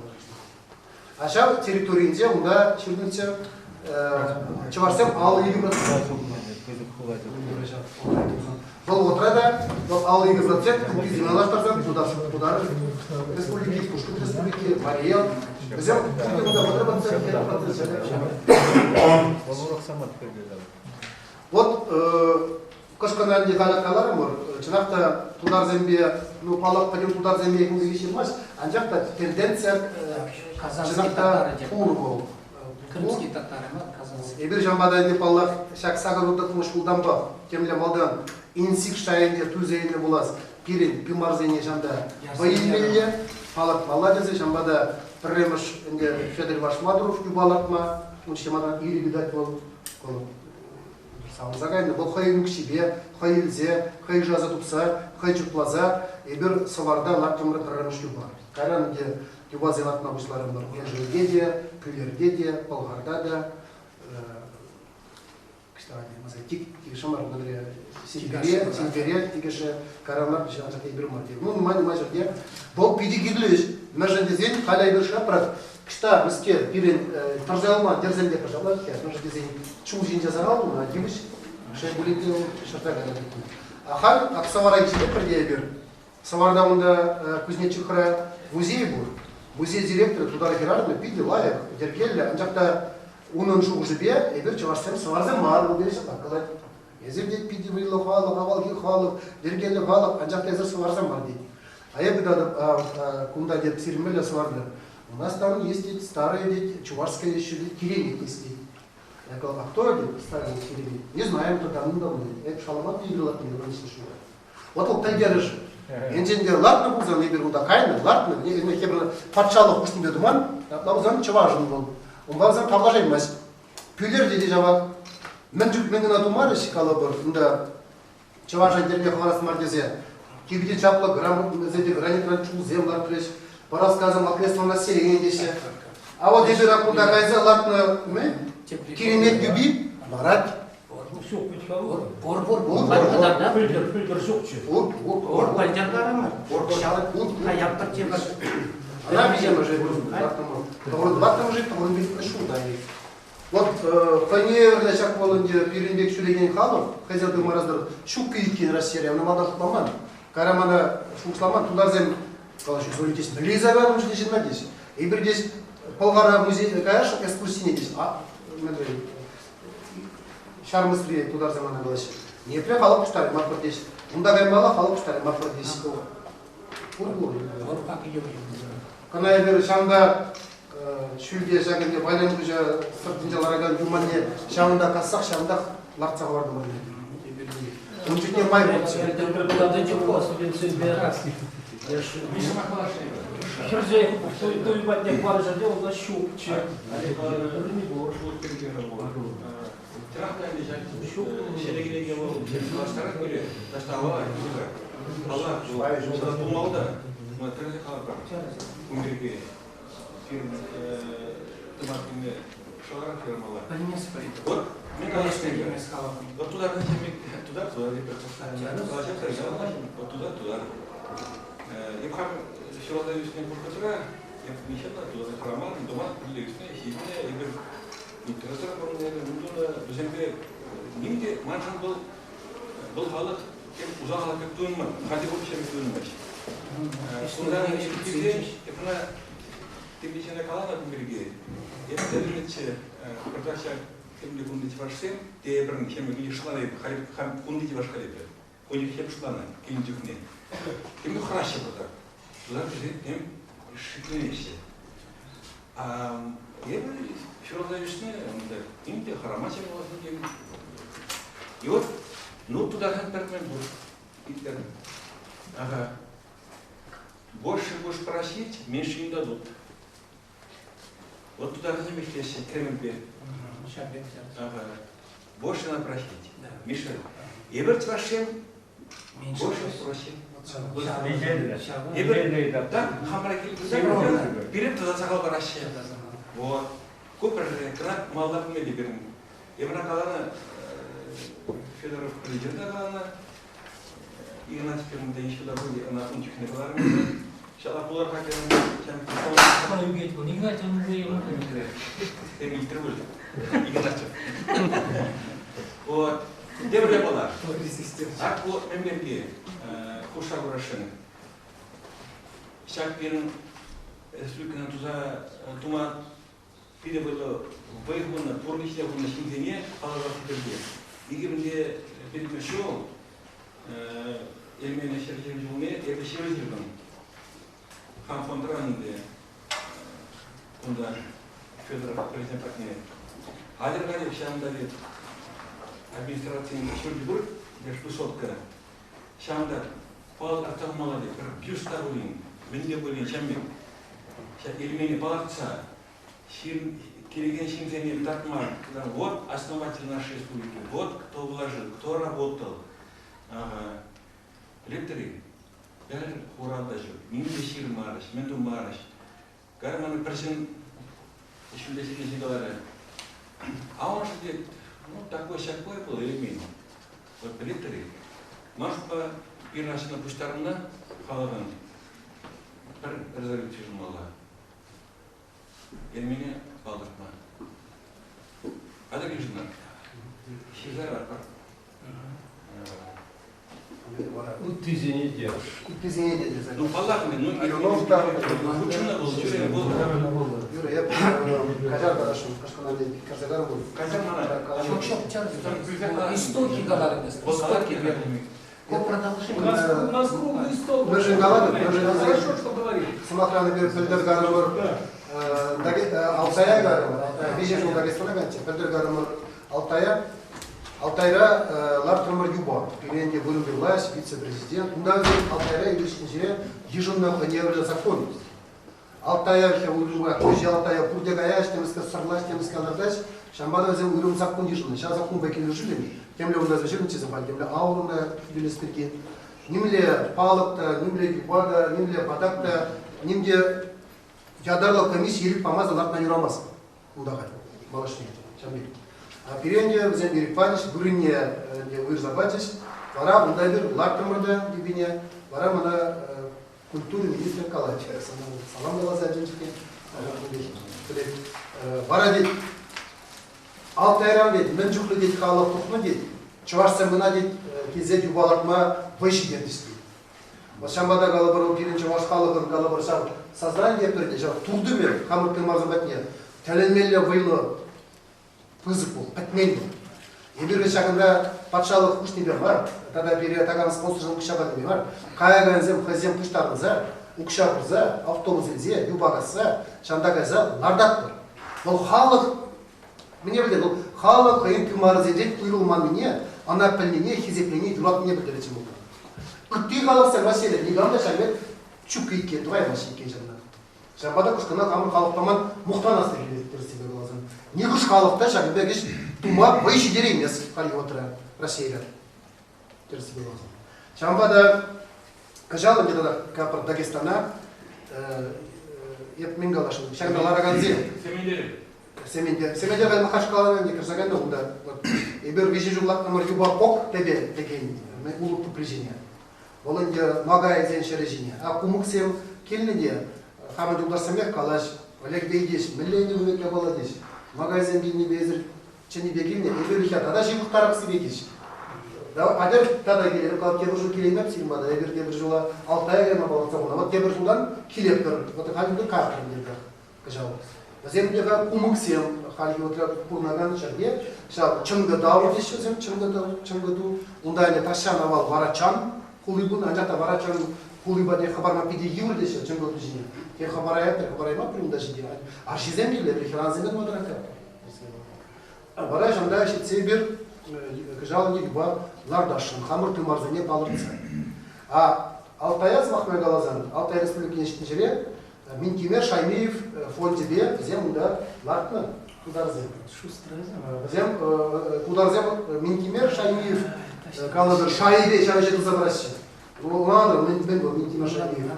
Аша территориинде унда шүрдінсе чыварсам ал 20%. Бұл отырада, ал 20%, біз демалаштарсан, тудар республики, Пушкин республики, Мария. Бізден вот кошканан дегала калармыр, чынақта тудар зембе, ну палақ пойдем тудар зембе екінді кешемас, анжақта тенденция чынақта пур бол. Крымские татары, казанские. Ебір жамбада деп Аллах шак сағыр ұтатымыш бұлдан ба, кемле малдан инсик шайынде түзейіне болас, пирин, пимарзене жанда байынмелі, палақ мала дезе жамбада пірреміш Федор Вашмадуров юбалатма, ұншемадан ири бедат бол, сауызағайны, бұл қайын кшибе, қайылзе, қай жаза тұпса, қай жүплаза, ебір саварда лақтымры пірреміш юбар. Қайранде юба зелатна бұшларым бар, Ежелде де, Пүлерде де, Болғарда да, Тигшамар, Симфере, Тигеше, Карамар, Жантаке Бирмати. Ну, май жерде, бұл пиди гидлеш, мәжінде зен, қалай бір шапрат, кішта бізке пирен тарзалма, дерзенде пожалуйста, мәжінде зен, чу жин жазарал, дебіш, шай бүлінде шарта гадады. Ахар, ақсавара кешеде бірде бір, саварда онда кузнечик хра музей бұл, музей директоры туда Герардовна пиди лайық, дергелі, анжақта onun şu ucubiye, bir çavaşsam savarzen mağar bu birisi bakkalar. Ezirde pidi villa halı, havalki halı, dergeli halı, ancak ezer savarzen var dedi. А я когда куда где-то сирмеля сварда, у нас там есть старые чувашские еще кирилли есть. Я говорю, а кто это старые кирилли? Не знаем, кто там давно. Это шаломат не было, не слышал. Вот так держишь. Энженде лартны булзан ебер уда кайны, лартны, не хебер патшалық үстінде думан, лабузан чувашын бол. Он базан предложение мас. Пүлер деди жабак. Мен жүк менен атумар шикала бар. Мында чувашын дерге хварас мардезе. Кибиде чапла грамм зеде гранитран чу землар треш. По рассказам окрестного населения десе. А вот дебер акунда кайза лартны мы керемет юби барат. Ор пальдердары ма? Хаяптар темір. Она видимо же Ваттам жить, он без шута. Вот фанер шак болынде Пиренбек сөйлеген халық, хазяды мараздар шук киіткен Россия, аны мада шутламан. Карамана шуксламан, тулар зем, қалашы сөйлетесін. Лизаган ұшын ешін мәдес. Ебір дес, Полғара музей, каяш, экскурсине дес. Шармыстрие тулар замана қалашы. Непре халық құштары, мақпыр дес. Мұнда қаймала халық құштары, мақпыр дес. Kana bir şanda şülge şaginde bayram gücü sırtıncalarga cumane şanda kassak şanda lartsa vardı mı? Onun için ne may bu? Херзей, то и подняк баржа делал на щупче. Вот, мне кажется, вот туда, туда. Я прям все даю с ним буркатура, я помещала туда хромал, дома, приличные, сильные, я говорю, интересно, по-моему, земле, нигде маншан был халат, кем узала как туйма, хотя бы чем туймач. Сюда нигде, я тем лично на калана в береге, я подумайте, продача тем ли кундить ваш сын, те бран чем не шланы, хам кундить ваш халипе, у них хем шланы, киндюхне. Им хорошо было. Туда им шикнешься. А я бы вчера весны, им те харамачи было нигде. И вот, ну туда как пермен был. Ага. Больше будешь просить, меньше не дадут. Вот туда разумеете, если Кремль Шабек. больше надо просить. Да. Миша, и вот вашим Меньше больше просим. просим. Недельно. И вот Недельный этап. так, хамраки, перед туда сахал Россия. Вот. Купер, крак, малда помели берем. И в Накалана Федоров президент Накалана, и на теперь мы еще добыли на пунктах Накалана. Шала Пулар Хакер, чем Какой убить был? Не знаю, он уже ему. Игнатьев. Вот. Где были была? А вот мемберги хуша гурашен. Шаг пирен республика туза тума пире было выгодно порничная в нашем алга перде. Игренде перемешал эльмена Сергеевне это серьезно. Хам фон Транде куда Федоров президент партии. Адер Галев шам Давид административный шурдибур, где высотка. Шамда пал артах молодец, плюс старый, венде были чамби. Эльмени палатца, келеген шимзени татмар. Вот основатель нашей республики, вот кто вложил, кто работал. Лектори, бәрі қорада жүр, мен де шир марыш, мен де марыш. Гарманы президент еще для себя зигалары. А он же говорит, ну такой-сякой был элемент. Вот лектори, может по пирнасына пуштарына қалаған бір резолюция жұмала. Елмене балдыртма. Адыр кешінар. Шизар арпар. Утызение Ну, палатами, ну, ученый был, ученый был. Юра, я Казар Барашин, Кашканадей, Казагар был. Казар Мана. Истоки галарны. Истоки верными. Как продолжение? У нас круглый стол. Мы же Галады, мы же Хорошо, что говорит. Самохраны Пельдер Гармар, Алтая Гармар, Вижежу Дагестанаганте, Пельдер Гармар, Алтайра Лартрамар Юба, перенде вырубил власть, вице-президент. У нас Алтайра и ежегодно планировали законность. Алтая, я вырубил, позже Алтая, Пурдягая, Штемска, Сарлась, Штемска, Нардась, Шамбада взял вырубил закон ежегодно. Сейчас закон бакин жили, тем ли у нас зачем запали, тем ли аурона, велоспирки. Нимле палакта, нимле юбада, нимле падакта, нимле ядарлы комиссия еріп помазал лартна юрамаса. Удагай, малышни, чамбир. А перенде взял еріп падиш, гүріне вырзабатиш, вара ундайдыр лартымырда дебине, вара мана культуры министр Калач. Салам далаза женщине. Вара дед, Алтайран дед, мен жүклі дед халық тұқмы дед, чувашса мына дед, кезет юбалатма выше дедісті. Шамбада галабару пиринче ваш халығын галабар шам сознание перде, жау турды мен, хамыртын марзабатне, тәленмелі вайлы пызық бол, пәтмен бол. Ебірге шағында патшалық күш небе бар, тада бере таган спонсоржын күшаға небе бар. Қайағанзем, қызем күштарыңыза, ұқшағыза, автобус елзе, юбағаса, шандағаза, нардат бар. Бұл халық, мне білді, бұл халық қайын күмарыз едет, ұйрылман мене, ана піліне, хизеплене, дұрат мене білдірі чым болды. Күтті қалықса мәселе, негамда шәмет чүк итке, дұғай мәші екен жамда. Шамбада күшкіна қамыр қалықтаман мұқтан асты келеді себе қалазан. Не күш қалықта шәмет кеш тума байши дер емес, қали отыра Россияға. Себе қалазан. Шамбада кажалы где-то капыр Дагестана, еп мен қалашын, шәмет Лараганзе. Семендер ғайма қашқаларынан не кірсаганда онда. Ебір вежі жұлақ қамыр юба қоқ тебе деген улықты прижение. Оланде нога изен шережине. А кумуксем келнеде хамад ударсамек калаш, Олег бейдеш, миллионы вымекля баладеш. Нога изен бейни безір, чені бегилне, ебір тада жиғықтарық сибекеш. Адер тада келер, қалып кебір жыл келеймеп сирмада, ебір кебір жыла Алтая гайма балатсам ona. Вот кебір жылдан келеп кір, вот халімді қақырын деді кажау. Земдегі кумуксем, халі отыр курнаган шарге, чыңды дауыр дешесем, чыңды ду, ондайны ташан авал варачан, кулибун, анжата варачан, кулибаде хабарма пиде юр деше, чыңды ду жіне. Те хабарая, хабарайма примда жіне. Аршизем келер, хиранземен мадырака. Варачан да шетсе бір, кажал егба лардашын, хамыр тымарзыне балырца. А Алтая смахмай галазан, Алтай республикіне шетін жере, Минкимер Шаймиев фондебе зем да лартна кударзем. Зем кударзем Минкимер Шаймиев калабер Шайбе чавче тузабращи. Ладно, мы Минкимер Шаймиев.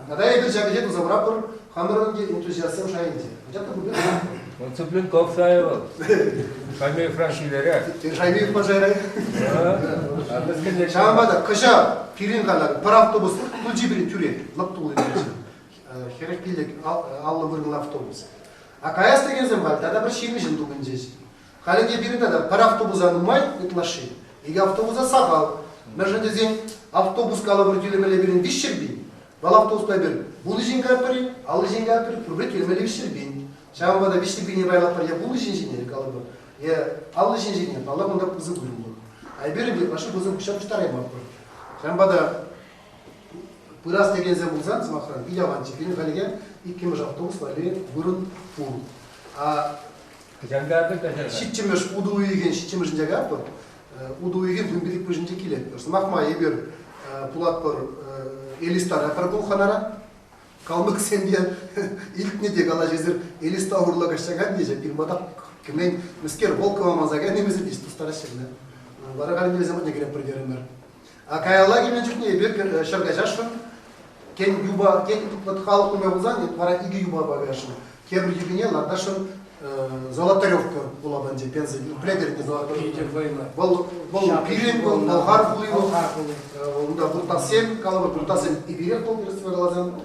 Когда я чавче тузабрапор хамеронге энтузиастом Шайнди. Где-то будет. Он Цыпленков ставил. Фамилия Франшилеря. Шаймиев пожарай. Шамбада кыша пирин калар бір автобус тулжибри тюре лаптулы. Херекилек аллы бұрын автобус. А каяс деген зем бар, тада бір шемешін тугын жеш. Халинге бирinde de бір автобуса нумай ытнаши. Иге автобуса сағал. Мәжінде зен автобус калы бір тюлемеле бірін вишербин. Бал автобуспай бір бұлы жен кәпірі, алы жен кәпірі, күрбе тюлемеле вишербин. Шамбада вишербине байлапар, я бұлы жен женер калы бір. Я алы жен женер, алла бұнда қызы бұрын. Ай бірін башы бұзын күшап ұштарайма бұр. Шамбада Пырас деген зем булзан, смахран, иляван чекерин халиге, иккимеш автобус вали бұрын пул. Шитчемеш уду уйген, шитчемеш жага пыр, уду уйген дүмбелик пыжынче келет. Смахма ебер пулат пыр элистар апар бұл ханара, калмык сенден илтне де гала жезір элиста ауырлага шаган деже, пирмада кімен мүскер волкова мазага немесе дейсті ұстара шегіне. Барағар не земат не керем придерімер. А каялаги мен жүкне ебер шарга жашын, кен юба, кен халық нуме бұлзан, вара иги юба багашын. Кебір юбине лардашын Золотаревка была банде, Пенза, пледерни Золотаревка. Был пирен, был болгар был, да, буртасем, калабы буртасем и пирен был, переступил глазам.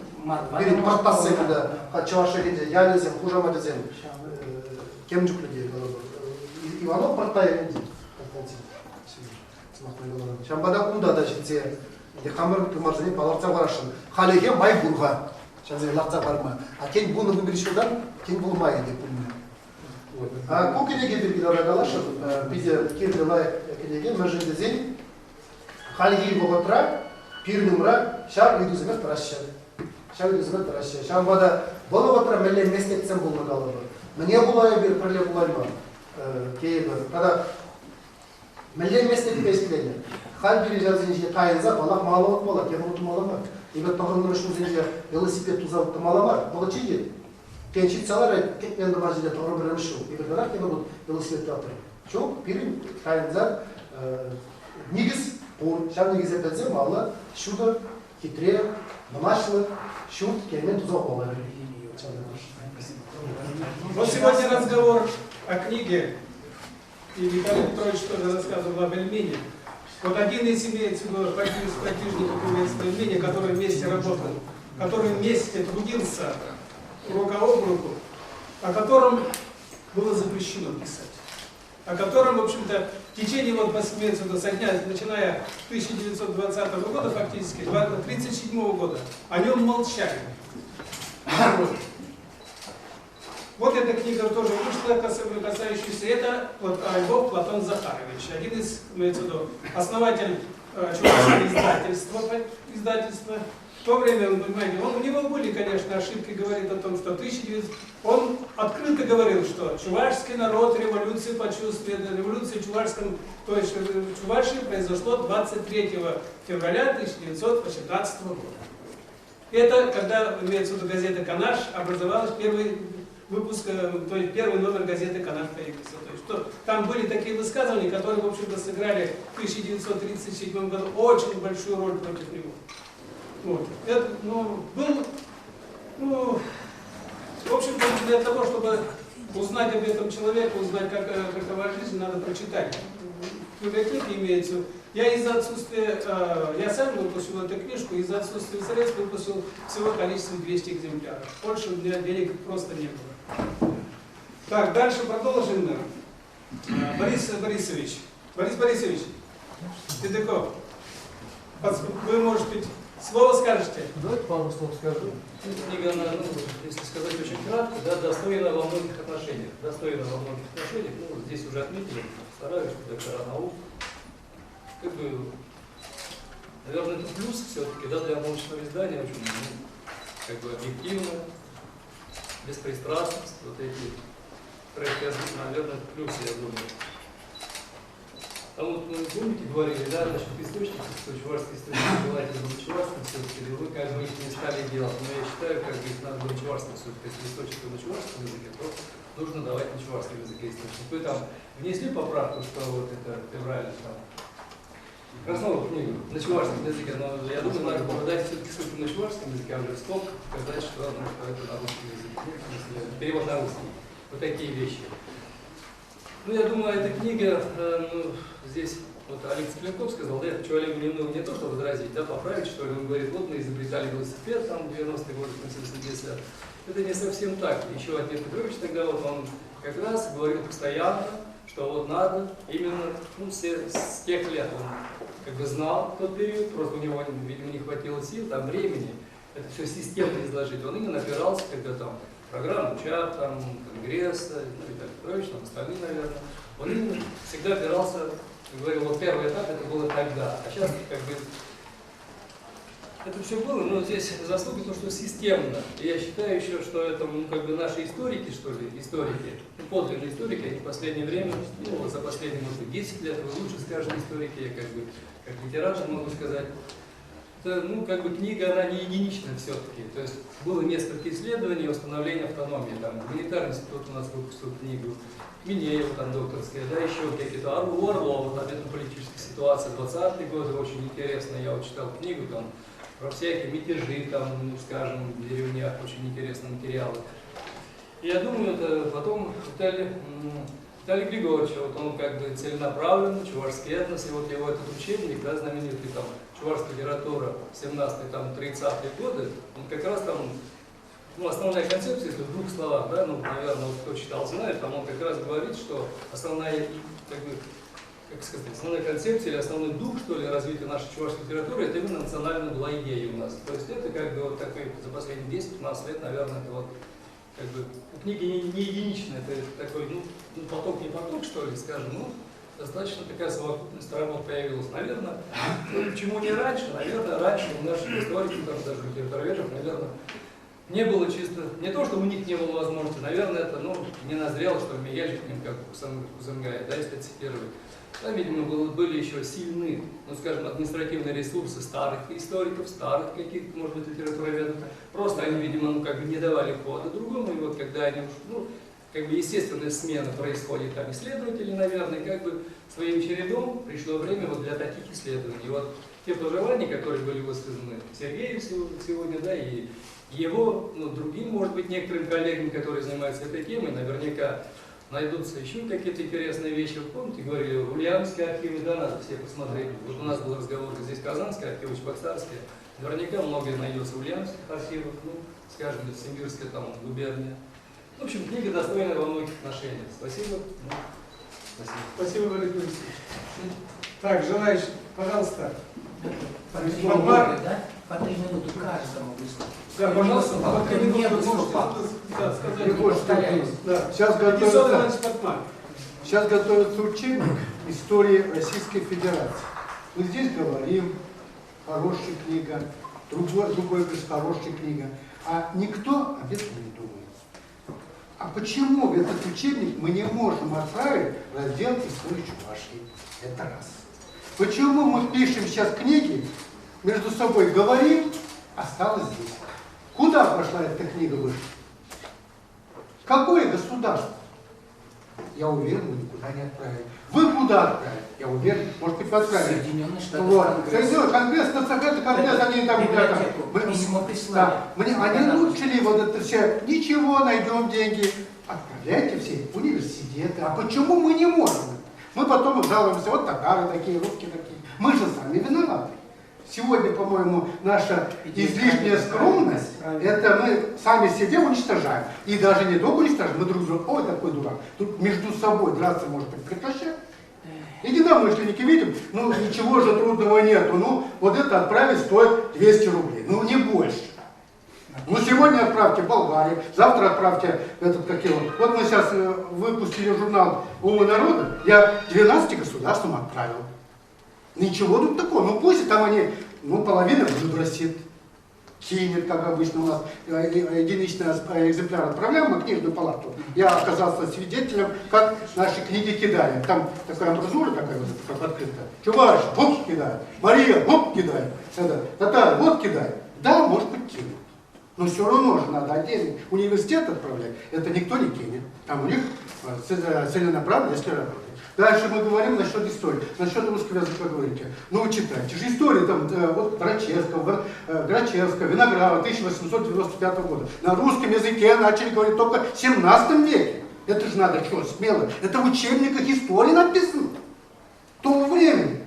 Пирен буртасем, да, хачаваша генде, ялезем, хужама дезем. Кем жүк людей калабы. Иванов портая генде. Шамбада кунда да жетсе, хамыр тумарзане баларца барашын. Халеге май бурга. Шанзе ларца барма. А кен буны выберишудан, кен булмай деп пулме. А кукинеге бергилара галашын, биде кендилай кенеге мәжендезен халеге боготра, пирнумра, шар идуземет тарашчады. Шар идуземет тарашчады. Шамбада бологотра мелле местетсем булна галабы. Мне булай бир перле булайма. Кейбір. Когда мелле местет пескілені. Хал бiri жазынже қайынза, балақ малы от мала, кем ұты мала бар. Егер тоғырыныр үшін зенже велосипед тузавықты мала бар. Бұл чейді. Кеншит салар, кетменді мажиде тоғыр біріміз шу. Егер дадақ кем ұты велосипед тапыр. Чоқ, бірін қайынза негіз, шам негіз әпәдзе малы, шуды, хитре, намашлы, шуд, кемен тузав мала. Вот сегодня разговор о книге, и Виталий Петрович тоже рассказывал об Эльмине. Вот один из имеется в виду практижников имеется Эльмине, который вместе работал, который вместе трудился рука об руку, о котором было запрещено писать, о котором, в общем-то, в течение вот 8 месяцев, начиная с 1920 года, фактически, 1937 года, о нем молчали. Вот эта книга тоже вышла, касающаяся, это вот Львов Платон Захарович, один из, имеется в виду, основатель чувашского издательства. В то время, вы понимаете, у него были, конечно, ошибки, говорит о том, что он открыто говорил, что чувашский народ революцию почувствует, революция в Чувашском, то есть в Чувашии произошло 23 февраля 1918 года. Это когда, имеется в виду, газета «Канаш» образовалась первый выпуск, то есть первый номер газеты «Канаш» появился. То есть, что, там были такие высказывания, которые, в общем-то, сыграли в 1937 году очень большую роль против него. Вот. Это, был, в общем-то, для того, чтобы узнать об этом человеке, узнать, какова жизнь, надо прочитать. Библиотеки имеется. Я из-за отсутствия, я сам выпустил эту книжку, из-за отсутствия средств выпустил всего количество 200 экземпляров. Больше у меня денег просто не было. Так, дальше продолжим. Борис Борисович. Борис Борисович, Петухов, вы, может быть, слово скажете? Давайте пару слов скажу. Книга, если сказать очень кратко, да, достойна во многих отношениях. Достойна во многих отношениях. Ну, здесь уже отметили, стараюсь, доктора наук. Как бы, наверное, это плюс все-таки, да, для научного издания, очень, как бы, объективно, беспристрастность, вот эти проекты, наверное, плюсы, я думаю. А вот мы, помните, говорили, да, насчет источников, что чувашские источники желательно на чувашском все-таки, вы как бы их не стали делать. Но я считаю, как бы, если надо на чувашском все-таки, если источники на чувашском языке, то нужно давать на чувашском языке источник. Вы там внесли поправку, что вот это февраль, там, Краснову книгу на чувашском языке, но я думаю, надо было дать все-таки ссылку на чувашском языке, а уже в скобках сказать, что, ну, что это на русском языке, перевод на русский. Вот такие вещи. Ну, я думаю, эта книга, ну, здесь, вот Олег Цыпленков сказал, да, я хочу Олегу немного не то, что возразить, да, поправить, что ли, он говорит, вот мы изобретали велосипед, там, в 90-е годы, в конце 80-х. Это не совсем так. Еще Отец Петрович тогда, вот он как раз говорил постоянно, что вот надо именно, ну, с тех лет он как бы знал тот период, просто у него, видимо, не хватило сил, там, времени, это все системно изложить. Он именно опирался, когда там программа ЧАП, там, Конгресса, ну, Виталий Петрович, там, остальные, наверное, он именно всегда опирался, говорил, вот первый этап это было тогда, а сейчас как бы это все было, но здесь заслуга то, что системно. И я считаю еще, что это, ну, как бы наши историки, что ли, историки, ну, подлинные историки, они в последнее время, ну, за последние, может быть, 10 лет, вы лучше скажете историки, я как бы, как литератор могу сказать, это, ну, как бы книга, она не единичная все-таки. То есть было несколько исследований установления автономии. Там гуманитарный институт у нас выпустил книгу, Минеева, там докторская, да, еще какие-то, у Орлова, там, этнополитическая ситуация, 20-е годы, очень интересно, я вот читал книгу, там, про всякие мятежи, там, ну, скажем, в деревнях, очень интересные материалы. И я думаю, это потом Виталий Григорьевич, вот он как бы целенаправленно, чувашский этнос, и вот его этот учебник, да, знаменитый там, чувашская литература, 17-е, там, 30-е годы, он как раз там, ну, основная концепция, если в двух словах, да, ну, наверное, вот, кто читал, знает, там он как раз говорит, что основная, как бы, как сказать, основная концепция или основной дух, что ли, развития нашей чувашской литературы, это именно национальная была идея у нас. То есть это как бы вот такой, за последние 10-15 лет, наверное, это вот, как бы, книга не единичная, это такой, ну, поток не поток, что ли, скажем, ну, достаточно такая совокупность работ появилась. Наверное, ну, почему не раньше? Наверное, раньше у наших историков, там, даже литературоведов, наверное, не было чисто, не то, что у них не было возможности, наверное, это, ну, не назрело, что Миельчик, как Кузангай, да, если цитировать. Там, видимо, были еще сильны, ну, скажем, административные ресурсы старых историков, старых каких-то, может быть, литературоведов. Просто они, видимо, ну, как бы не давали хода другому, и вот когда они, ну, как бы естественная смена происходит, там, исследователи, наверное, как бы своим чередом пришло время вот для таких исследований. И вот те пожелания, которые были высказаны Сергею сегодня, да, и его, ну, другим, может быть, некоторым коллегам, которые занимаются этой темой, наверняка найдутся еще какие-то интересные вещи. Вы помните, говорили, ульяновские архивы, да, надо все посмотреть. Вот у нас был разговор здесь Казанский архив, Чебоксарский. Наверняка многое найдется в ульяновских архивах, ну, скажем, Симбирская там губерния. В общем, книга достойна во многих отношениях. Спасибо. Спасибо. Спасибо, Валерий Борисович. Так, желающий, пожалуйста. По 3 минуты, да? По 3 минуты каждому выступить. Да, пожалуйста, по 3 минуты Сейчас готовится учебник истории Российской Федерации. Мы здесь говорим, хорошая книга, другой говорит, хорошая книга. А никто об этом не думает. А почему в этот учебник мы не можем отправить раздел истории Чувашии? Это раз. Почему мы пишем сейчас книги, между собой говорим, осталось здесь? Куда пошла эта книга выше? Какое государство? Я уверен, мы никуда не отправили. Вы куда отправили? Я уверен, может быть, вы отправили. Соединенные Штаты. Вот. Соединенные Конгресс, Конгресс, они там... Письмо прислали. Да. Они улучшили вот это все. Ничего, найдем деньги. Отправляйте все в университеты. А почему мы не можем? Мы потом жалуемся, вот татары такие, русские такие. Мы же сами виноваты. Сегодня, по-моему, наша излишняя скромность, это мы сами себя уничтожаем. И даже не только уничтожаем, мы друг друга, ой, такой дурак. Тут между собой драться, может быть, прекращать. Единомышленники видим, ну ничего же трудного нету. Ну, вот это отправить стоит 200 рублей. Ну, не больше. Ну, сегодня отправьте в Болгарию, завтра отправьте этот, как его. Вот мы сейчас выпустили журнал «Умы народа», я 12 государствам отправил. Ничего тут такого. Ну, пусть там они, ну, половина выбросит. кинет, как обычно у нас, единичный экземпляр отправляем мы в книжную палату. Я оказался свидетелем, как наши книги кидали. Там такая амбразура такая вот, как открытая. Чуваш, хоп, кидает. Мария, хоп, кидает. Татар, вот кидает. Да, может быть, кинут. Но все равно же надо отдельный университет отправлять. Это никто не кинет. Там у них целенаправленно, если работает. Дальше мы говорим насчет истории, насчет русского языка говорите. Ну вы читайте же истории, там, вот Грачевского, Виноградова 1895 года. На русском языке начали говорить только в 17 веке. Это же надо что, смело. Это в учебниках истории написано. Того времени.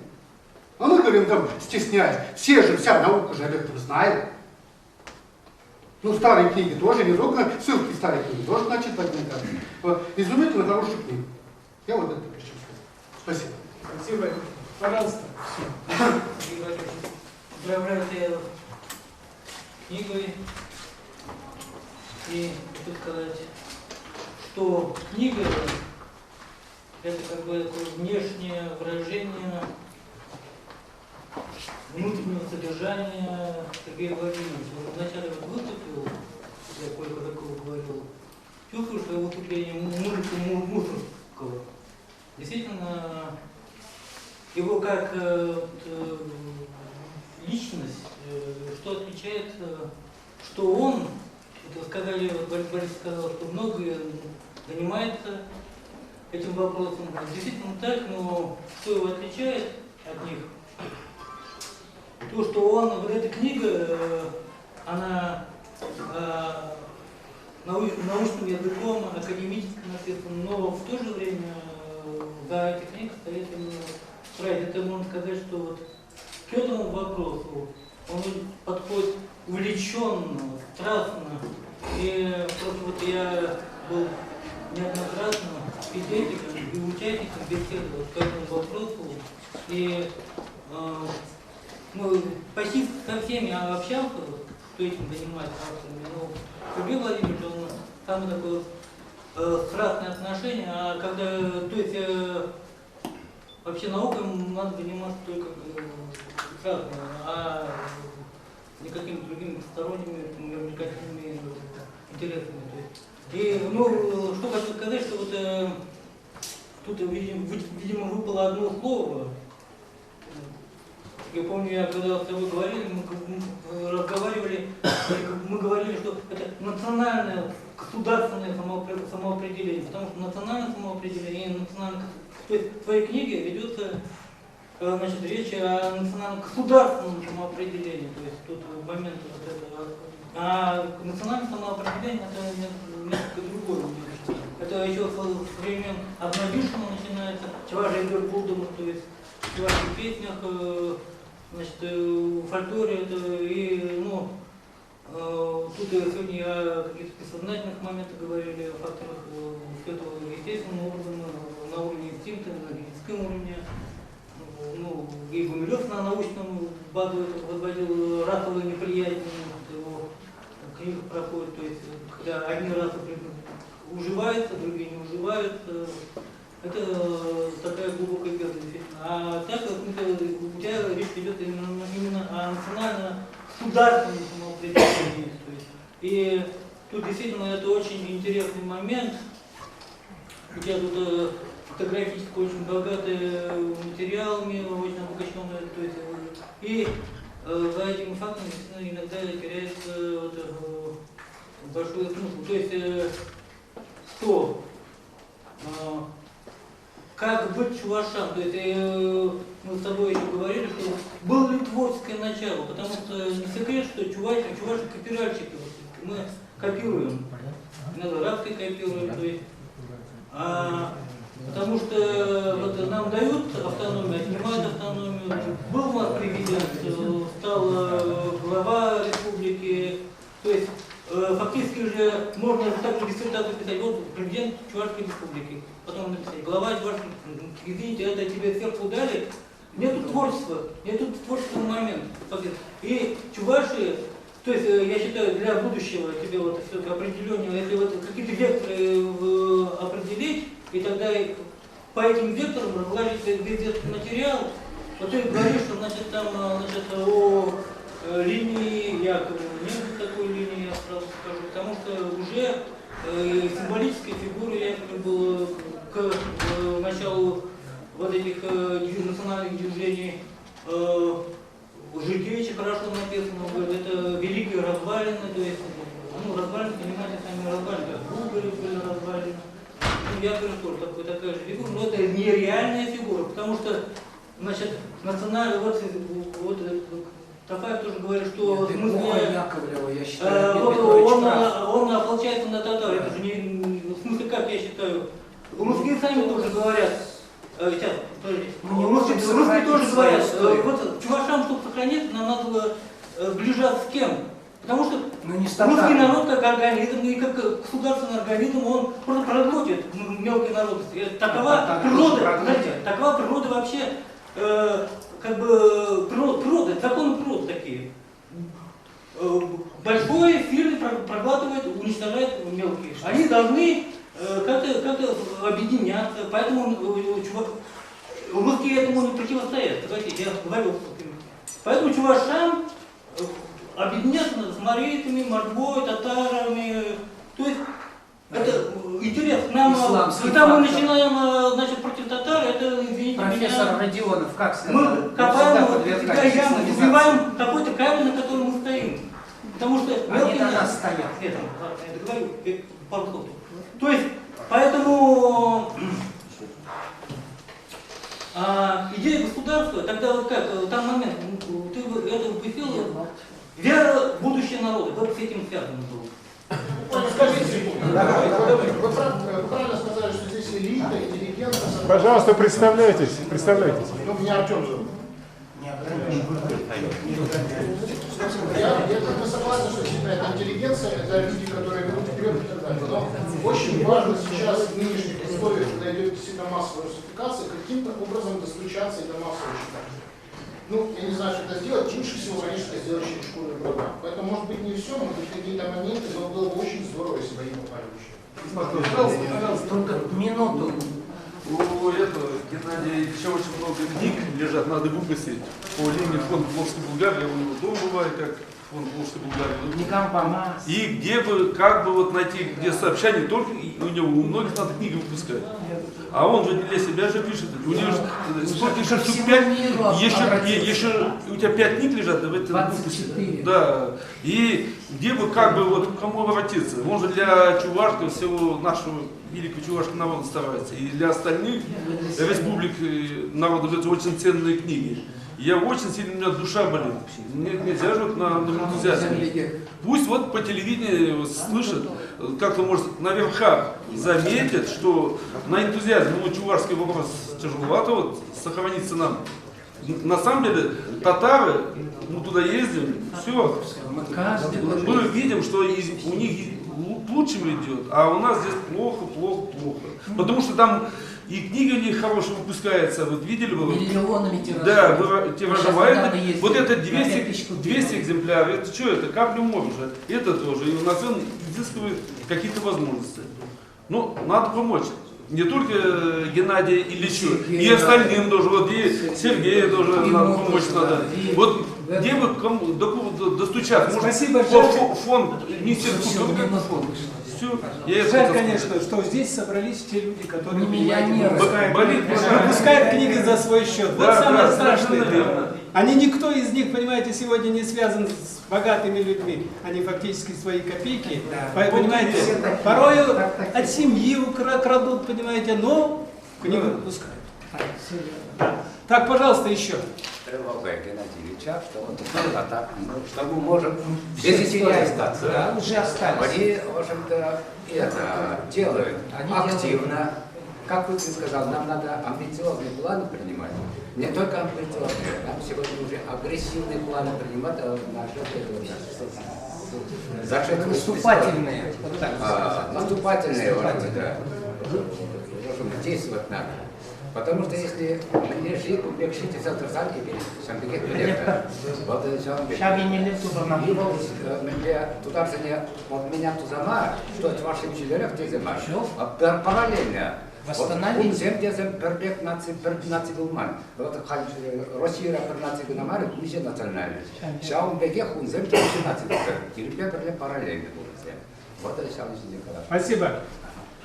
А мы говорим там, стесняясь, вся наука же об этом знает. Ну, старые книги тоже, не только ссылки старые книги, тоже начать поднимать. Изумительно хорошие книги. Я вот это хочу сказать. Спасибо. Спасибо. Пожалуйста. Поздравляю тебя книгой. И хочу сказать, что книга это как бы такое внешнее выражение внутреннего содержания Сергея Владимировича. Он вначале вот выступил, я кое-что такого говорил, чувствую, что его выступление Мусорского. Действительно, его как личность, что отличает, что он, это сказали, Борис сказал, что многое занимается этим вопросом. Действительно так, но что его отличает от них? То, что он, вот эта книга, она научным языком, академически написана, но в то же время за этой книгой стоит именно правильно. Это можно сказать, что вот к этому вопросу он подходит увлеченно, страстно. И просто вот я был неоднократно свидетелем и участником беседы вот к этому вопросу. И почти со всеми общался, кто этим занимается авторами, но Сергей Владимирович, он самое такое страстное отношение, а когда, то есть вообще наукой надо заниматься только страстно, а никакими другими сторонними, развлекательными интересами. И, что хочу сказать, что вот тут, видимо, выпало одно слово. Я помню, когда с тобой говорили, мы разговаривали, мы говорили, что это национальное государственное самоопределение, потому что национальное самоопределение и национальное... То есть в твоей книге ведется речь о национально-государственном самоопределении, то есть тут момент вот этого. А национальное самоопределение это несколько другое. Это еще со времен Обновишина начинается, Чеважа Эдербулдома, то есть в чувашских песнях, значит, в фольклоре это и, тут сегодня о каких-то бессознательных моментах говорили, о факторах этого естественного уровня, на уровне инстинкта, на физическом уровне. И Гумилев на научном базу возводил расовую неприязнь, его книга проходит, то есть когда одни расы уживаются, другие не уживаются. Это такая глубокая бездна, действительно. А так у тебя речь идет именно о национально-государственном самоопределении. И тут действительно это очень интересный момент. У тебя тут фотографически очень богатые материалами, очень обогащенные. И за этим фактом действительно иногда теряется большой смысл. То есть что? Как быть чувашам? То есть мы с тобой еще говорили, что было ли творческое начало, потому что не секрет, что чуваши копиральщики. Мы копируем, иногда рабски копируем, то есть, потому что вот нам дают автономию, отнимают автономию. Был у нас президент, стал глава республики, то есть фактически же можно также диссертацию писать, вот президент Чувашской республики, потом написать, глава Чувашской республики, извините, это тебе сверху дали, нету творческого момента. И чуваши, то есть я считаю, для будущего тебе вот все-таки определение, если вот какие-то векторы определить, и тогда по этим векторам разложить весь этот материал, вот ты говоришь, что значит там, значит, о линии Якова. Нет такой линии, я сразу скажу, потому что уже символическая фигура Якова была к началу вот этих национальных движений. Жукевича хорошо написано, говорит, это великие развалины, то есть, ну, развалины, понимаете, сами развалины, как Булгари были развалины. Ну, я говорю, тоже такая же фигура, но это нереальная фигура, потому что, значит, национальный, вот Тафаев тоже говорит, что в смысле, Яковлева, я считаю, он ополчается на татар, это же не, в смысле, как я считаю, русские сами тоже говорят. Сейчас, подождите. Русские тоже говорят, вот чувашам, чтобы сохранить, нам надо было сближаться с кем? Потому что русский народ как организм и как государственный организм, он просто проглотит мелкие народности. Такова природа, знаете, такова природа вообще, как бы природа, законы природы такие. Большое сильно проглатывает, уничтожает мелкие. Они должны как-то объединяться, поэтому русские этому не противостоят. Давайте, я говорил. Поэтому чувашам объединяться с марийцами, мордвой, татарами. То есть это интересно. Нам, когда мы начинаем, значит, против татар, это, извините профессор меня, Родионов, как сказать? мы копаем, убиваем какой-то камень, на котором мы стоим. Потому что они на нас стоят. Это, я договорю, пару слов. То есть, поэтому идея государства, тогда вот как, там момент, ты это выписал, вера в будущее народа, вот с этим связано было. Скажите, вы правильно сказали, что здесь элита, интеллигенция. Пожалуйста, представляйтесь. Ну, меня Артем зовут. Я как бы согласен, что действительно это интеллигенция, это люди, которые берут вперед и так далее. Но очень важно сейчас в нынешних условиях, когда идет действительно массовая русификация, каким-то образом достучаться и до массового читания. Ну, я не знаю, что это сделать. Лучше всего, конечно, это сделать через школьную программу. Поэтому, может быть, не все, может быть, какие-то моменты, но было бы очень здорово, если бы они попали в учебу. Пожалуйста, только минуту. У этого Геннадия еще очень много книг лежат, надо выпустить по линии фонда Волжской Булгарии, у него дом бывает, как фонд Волжской Булгарии. И где бы, как бы вот найти, где сообща, не только у него, у многих надо книги выпускать. А он же для себя же пишет. У него сколько еще штук 5, еще у тебя 5 книг лежат, давай ты выпусти. Да. И где бы, как бы, вот к кому обратиться. Он же для чувашского, всего нашего великого чувашского народа старается. И для остальных республик народов это очень ценные книги. Я очень сильно, у меня душа болит. Нельзя же на энтузиазме. Пусть вот по телевидению слышат, как-то может на верхах заметят, что на энтузиазме, ну, чувашский вопрос тяжеловато вот сохранится нам. На самом деле татары, мы туда ездим, все, мы видим, что у них лучше идет, а у нас здесь плохо. Потому что там и книга у них хорошая выпускается, вот видели вы? Миллионами тиражей. Да, тиражевая. Вот это 200 экземпляров, это что, это капля моря, это тоже. И у нас он изыскивает какие-то возможности. Ну, надо помочь. Не только Геннадию Ильичу, и остальным тоже, вот и Сергею тоже надо помочь надо. Вот где бы кому достучаться? Спасибо большое. Фонд Министерства культуры. Жаль, конечно, что здесь собрались те люди, которые миллионеры. выпускают книги за свой счет. Вот Да, самое да, страшное. Никто из них, понимаете, сегодня не связан с богатыми людьми. Они фактически свои копейки, понимаете, порою от семьи крадут, понимаете, но книгу выпускают. Так, пожалуйста, еще. Тревога Геннадия Ильича, что он так, что мы можем без истории остаться. Да? Уже остались. Они, в общем-то, это делают активно. Как вы сказал, нам надо амбициозные планы принимать. Не только амбициозные, нам сегодня уже агрессивные планы принимать насчет этого. Наступательные. Наступательные, должны действовать надо. Потому что если лежит, убегшите завтра сами перед вот туда от меня тузама, что ваши учителя в тезема. Параллельно Восстановить. Земдезем пербек нации был ман. Вот Россия нации гнамары кузе национальность. Шаум беге хунзем тоже нации был. Теперь параллельно был. Вот это сейчас Николай. Спасибо.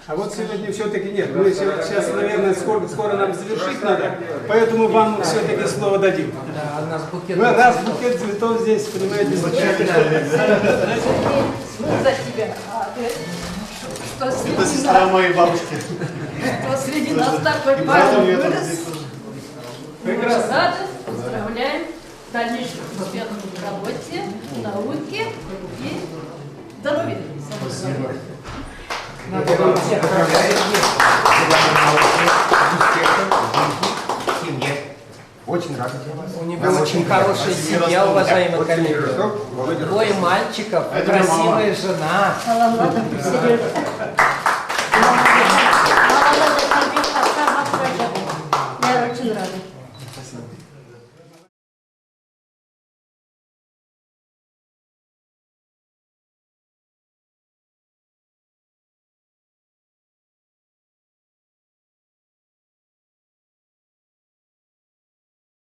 А вот сегодня все-таки нет. Мы сейчас, наверное, скоро нам завершить надо, поэтому вам все-таки слово дадим. Да, у нас букет. Раз букет цветов здесь, понимаете, Мы за тебя. Что Это среди сестра нас, моей бабушки. что среди нас такой И парень брат у нее там вырос. здесь тоже. Прекрасно. Рады, поздравляем. Дальнейших успехов в работе, в науке и здоровья. Спасибо. Надо вам всех поздравлять. Семье. Очень рад. У него очень хорошая семья, уважаемые коллеги. Двое мальчиков, красивая жена. Саламатов, Сережа. Я очень рада.